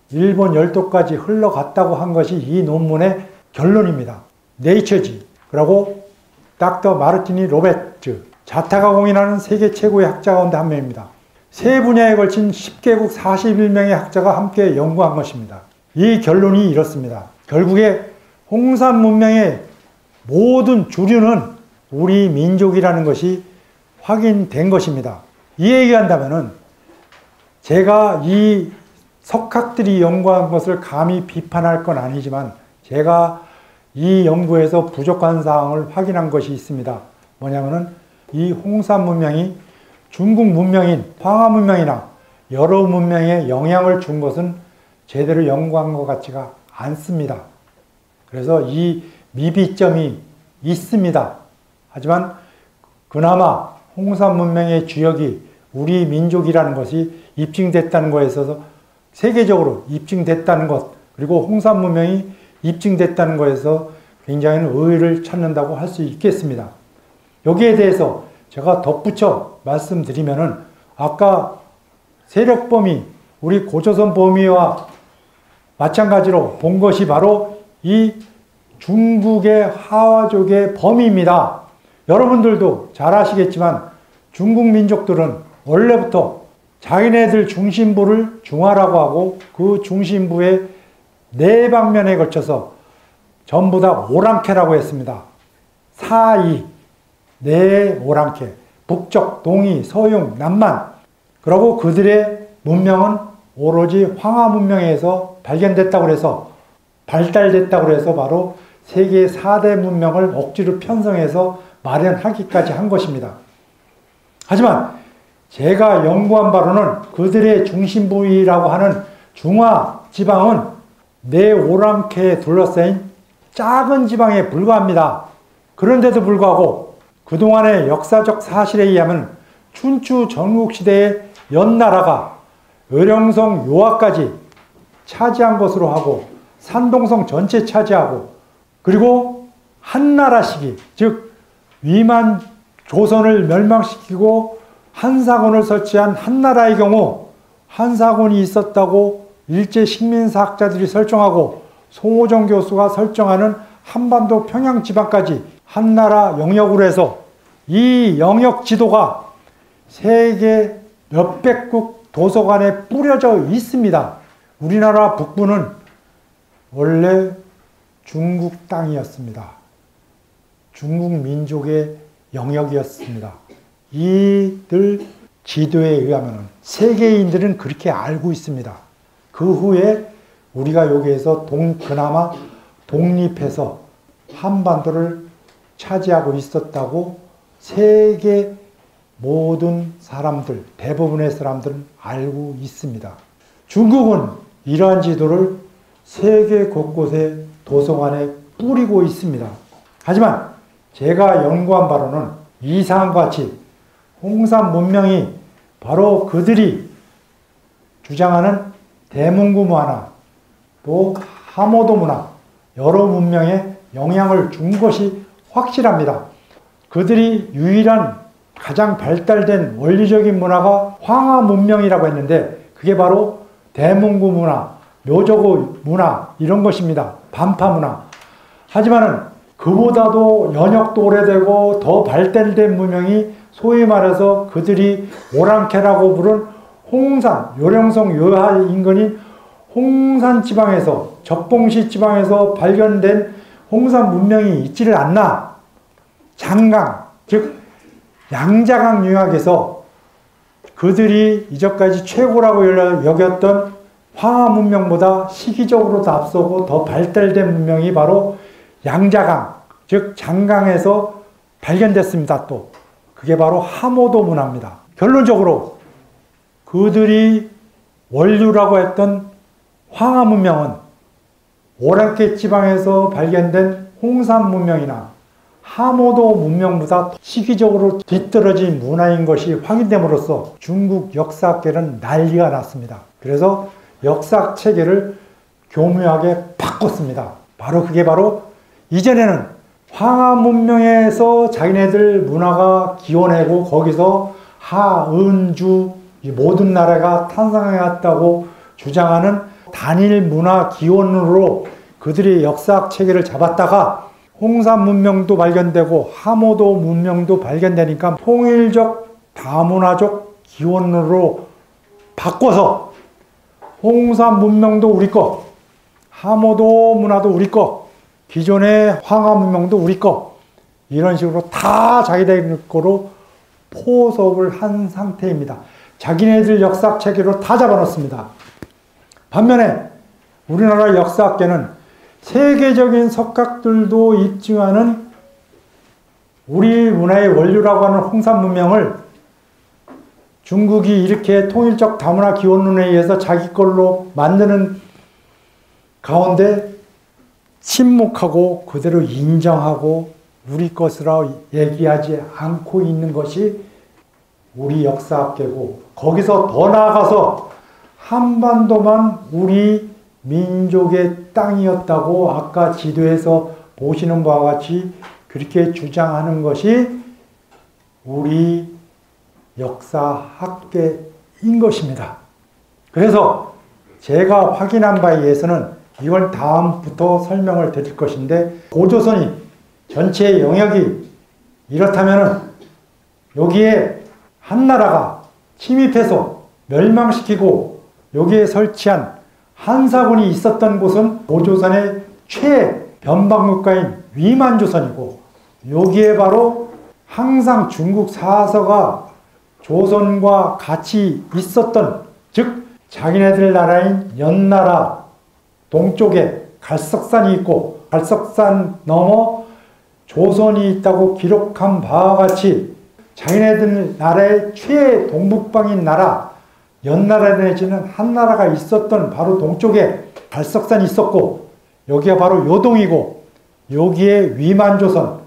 일본 열도까지 흘러갔다고 한 것이 이 논문의 결론입니다. 네이처지. 그리고 닥터 마르티니 로베트, 자타가 공인하는 세계 최고의 학자 가운데 한 명입니다. 세 분야에 걸친 10개국 41명의 학자가 함께 연구한 것입니다. 이 결론이 이렇습니다. 결국에 홍산 문명의 모든 주류는 우리 민족이라는 것이 확인된 것입니다. 이 얘기한다면은 제가 이 석학들이 연구한 것을 감히 비판할 건 아니지만 제가 이 연구에서 부족한 사항을 확인한 것이 있습니다. 뭐냐면은 이 홍산 문명이 중국 문명인 황하 문명이나 여러 문명에 영향을 준 것은 제대로 연구한 것 같지가 않습니다. 그래서 이 미비점이 있습니다. 하지만 그나마 홍산 문명의 주역이 우리 민족이라는 것이 입증됐다는 것에 있어서 세계적으로 입증됐다는 것, 그리고 홍산 문명이 입증됐다는 것에서 굉장히 의의를 찾는다고 할 수 있겠습니다. 여기에 대해서 제가 덧붙여 말씀드리면은 아까 세력 범위, 우리 고조선 범위와 마찬가지로 본 것이 바로 이 중국의 하와족의 범위입니다. 여러분들도 잘 아시겠지만 중국 민족들은 원래부터 자기네들 중심부를 중화라고 하고 그 중심부의 네 방면에 걸쳐서 전부 다 오랑캐라고 했습니다. 사이, 네 오랑캐, 북쪽, 동이, 서융, 남만. 그리고 그들의 문명은 오로지 황하 문명에서 발견됐다고 해서 발달됐다고 해서 바로 세계 4대 문명을 억지로 편성해서 마련하기까지 한 것입니다. 하지만 제가 연구한 바로는 그들의 중심부라고 하는 중화 지방은 네 오랑캐에 둘러싸인 작은 지방에 불과합니다. 그런데도 불구하고 그동안의 역사적 사실에 의하면 춘추 전국시대의 연나라가 의령성 요하까지 차지한 것으로 하고 산동성 전체 차지하고 그리고 한나라 시기, 즉 위만 조선을 멸망시키고 한사곤을 설치한 한나라의 경우 한사곤이 있었다고 일제 식민사학자들이 설정하고 송호정 교수가 설정하는 한반도 평양 지방까지 한나라 영역으로 해서 이 영역 지도가 세계 몇백국 도서관에 뿌려져 있습니다. 우리나라 북부는 원래 중국 땅이었습니다. 중국 민족의 영역이었습니다. 이들 지도에 의하면 세계인들은 그렇게 알고 있습니다. 그 후에 우리가 여기에서 그나마 독립해서 한반도를 차지하고 있었다고 세계 모든 사람들, 대부분의 사람들은 알고 있습니다. 중국은 이러한 지도를 세계 곳곳에 도서관에 뿌리고 있습니다. 하지만 제가 연구한 바로는 이상과 같이 홍산 문명이 바로 그들이 주장하는 대문구 문화, 또 하모도 문화, 여러 문명의 영향을 준 것이 확실합니다. 그들이 유일한 가장 발달된 원리적인 문화가 황하 문명이라고 했는데 그게 바로 대문구 문화, 묘저고 문화 이런 것입니다. 반파 문화. 하지만은 그보다도 연역도 오래되고 더 발달된 문명이 소위 말해서 그들이 오랑캐라고 부른 홍산, 요령성 요하 인근인 홍산 지방에서 적봉시 지방에서 발견된 홍산 문명이 있지를 않나. 장강, 즉 양자강 유역에서 그들이 이전까지 최고라고 여겼던 황하 문명보다 시기적으로도 앞서고 더 발달된 문명이 바로 양자강, 즉 장강에서 발견됐습니다. 또 그게 바로 하모도 문화입니다. 결론적으로 그들이 원류라고 했던 황하 문명은 오랑캐 지방에서 발견된 홍산 문명이나 하모도 문명보다 시기적으로 뒤떨어진 문화인 것이 확인됨으로써 중국 역사학계는 난리가 났습니다. 그래서 역사 체계를 교묘하게 바꿨습니다. 그게 바로 이전에는 황하 문명에서 자기네들 문화가 기원하고 거기서 하, 은, 주 이 모든 나라가 탄생해왔다고 주장하는 단일 문화 기원으로 그들이 역사학 체계를 잡았다가 홍산 문명도 발견되고 하모도 문명도 발견되니까 통일적 다문화적 기원으로 바꿔서 홍산 문명도 우리 거, 하모도 문화도 우리 거, 기존의 황하 문명도 우리 거 이런 식으로 다 자기들 거로 포섭을 한 상태입니다. 자기네들 역사학 체계로 다 잡아놓습니다. 반면에 우리나라 역사학계는 세계적인 석학들도 입증하는 우리 문화의 원류라고 하는 홍산 문명을 중국이 이렇게 통일적 다문화 기원론에 의해서 자기 걸로 만드는 가운데 침묵하고 그대로 인정하고 우리 것이라 얘기하지 않고 있는 것이 우리 역사학계고, 거기서 더 나아가서 한반도만 우리 민족의 땅이었다고 아까 지도에서 보시는 바와 같이 그렇게 주장하는 것이 우리 역사학계인 것입니다. 그래서 제가 확인한 바에 의해서는 이걸 다음부터 설명을 드릴 것인데, 고조선이 전체 영역이 이렇다면은 여기에 한 나라가 침입해서 멸망시키고 여기에 설치한 한사군이 있었던 곳은 고조선의 최변방국가인 위만조선이고, 여기에 바로 항상 중국 사서가 조선과 같이 있었던, 즉 자기네들 나라인 연나라 동쪽에 갈석산이 있고 갈석산 넘어 조선이 있다고 기록한 바와 같이 자기네들 나라의 최동북방인 나라 연나라 내지는 한나라가 있었던 바로 동쪽에 갈석산이 있었고, 여기가 바로 요동이고 여기에 위만조선,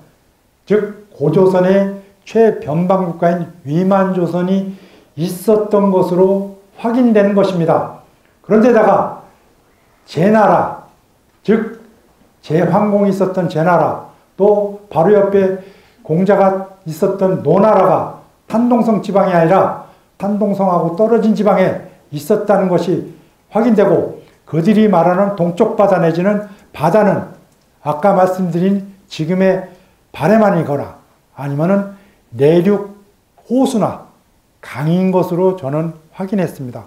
즉 고조선의 최변방국가인 위만조선이 있었던 것으로 확인되는 것입니다. 그런데다가 제나라, 즉 제황공이 있었던 제나라, 또 바로 옆에 공자가 있었던 노나라가 탄동성 지방이 아니라 탄동성하고 떨어진 지방에 있었다는 것이 확인되고, 그들이 말하는 동쪽 바다 내지는 바다는 아까 말씀드린 지금의 바레만이거나 아니면은 내륙 호수나 강인 것으로 저는 확인했습니다.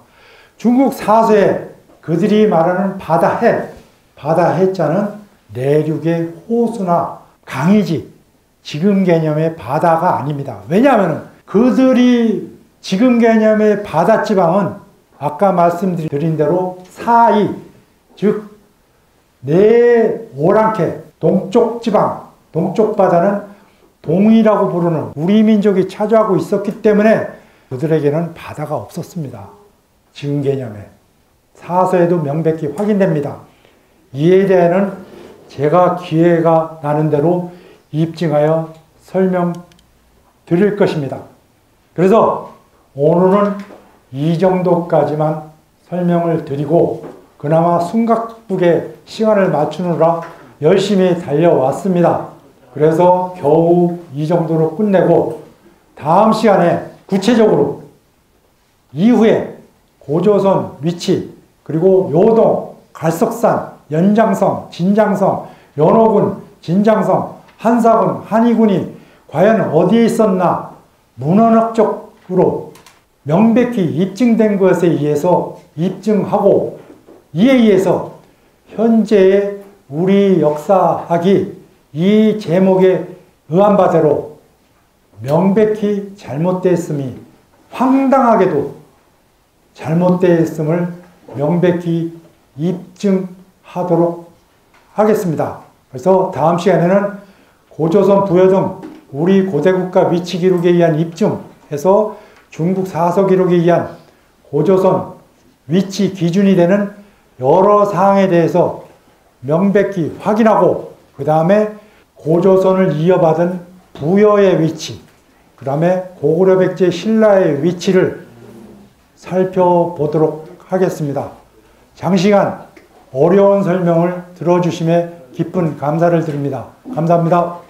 중국 사서에 그들이 말하는 바다해자는 내륙의 호수나 강이지 지금 개념의 바다가 아닙니다. 왜냐하면 그들이 지금 개념의 바다 지방은 아까 말씀드린 대로 사이, 즉 오랑캐 동쪽 지방, 동쪽 바다는 동이라고 부르는 우리 민족이 차지하고 있었기 때문에 그들에게는 바다가 없었습니다. 지금 개념에. 사서에도 명백히 확인됩니다. 이에 대해서는 제가 기회가 나는 대로 입증하여 설명드릴 것입니다. 그래서 오늘은 이 정도까지만 설명을 드리고, 그나마 숨가쁘게 시간을 맞추느라 열심히 달려왔습니다. 그래서 겨우 이 정도로 끝내고 다음 시간에 구체적으로 이후에 고조선 위치, 그리고 요동, 갈석산, 연장성, 진장성, 연호군, 진장성, 한사군, 한의군이 과연 어디에 있었나 문헌학적으로 명백히 입증된 것에 의해서 입증하고, 이에 의해서 현재의 우리 역사학이 이 제목에 의한 바대로 명백히 잘못되었음이, 황당하게도 잘못되었음을 명백히 입증하도록 하겠습니다. 그래서 다음 시간에는 고조선 부여 등 우리 고대국가 위치 기록에 의한 입증해서 중국 사서 기록에 의한 고조선 위치 기준이 되는 여러 사항에 대해서 명백히 확인하고, 그 다음에 고조선을 이어받은 부여의 위치, 그 다음에 고구려 백제 신라의 위치를 살펴보도록 하겠습니다. 장시간 어려운 설명을 들어주심에 깊은 감사를 드립니다. 감사합니다.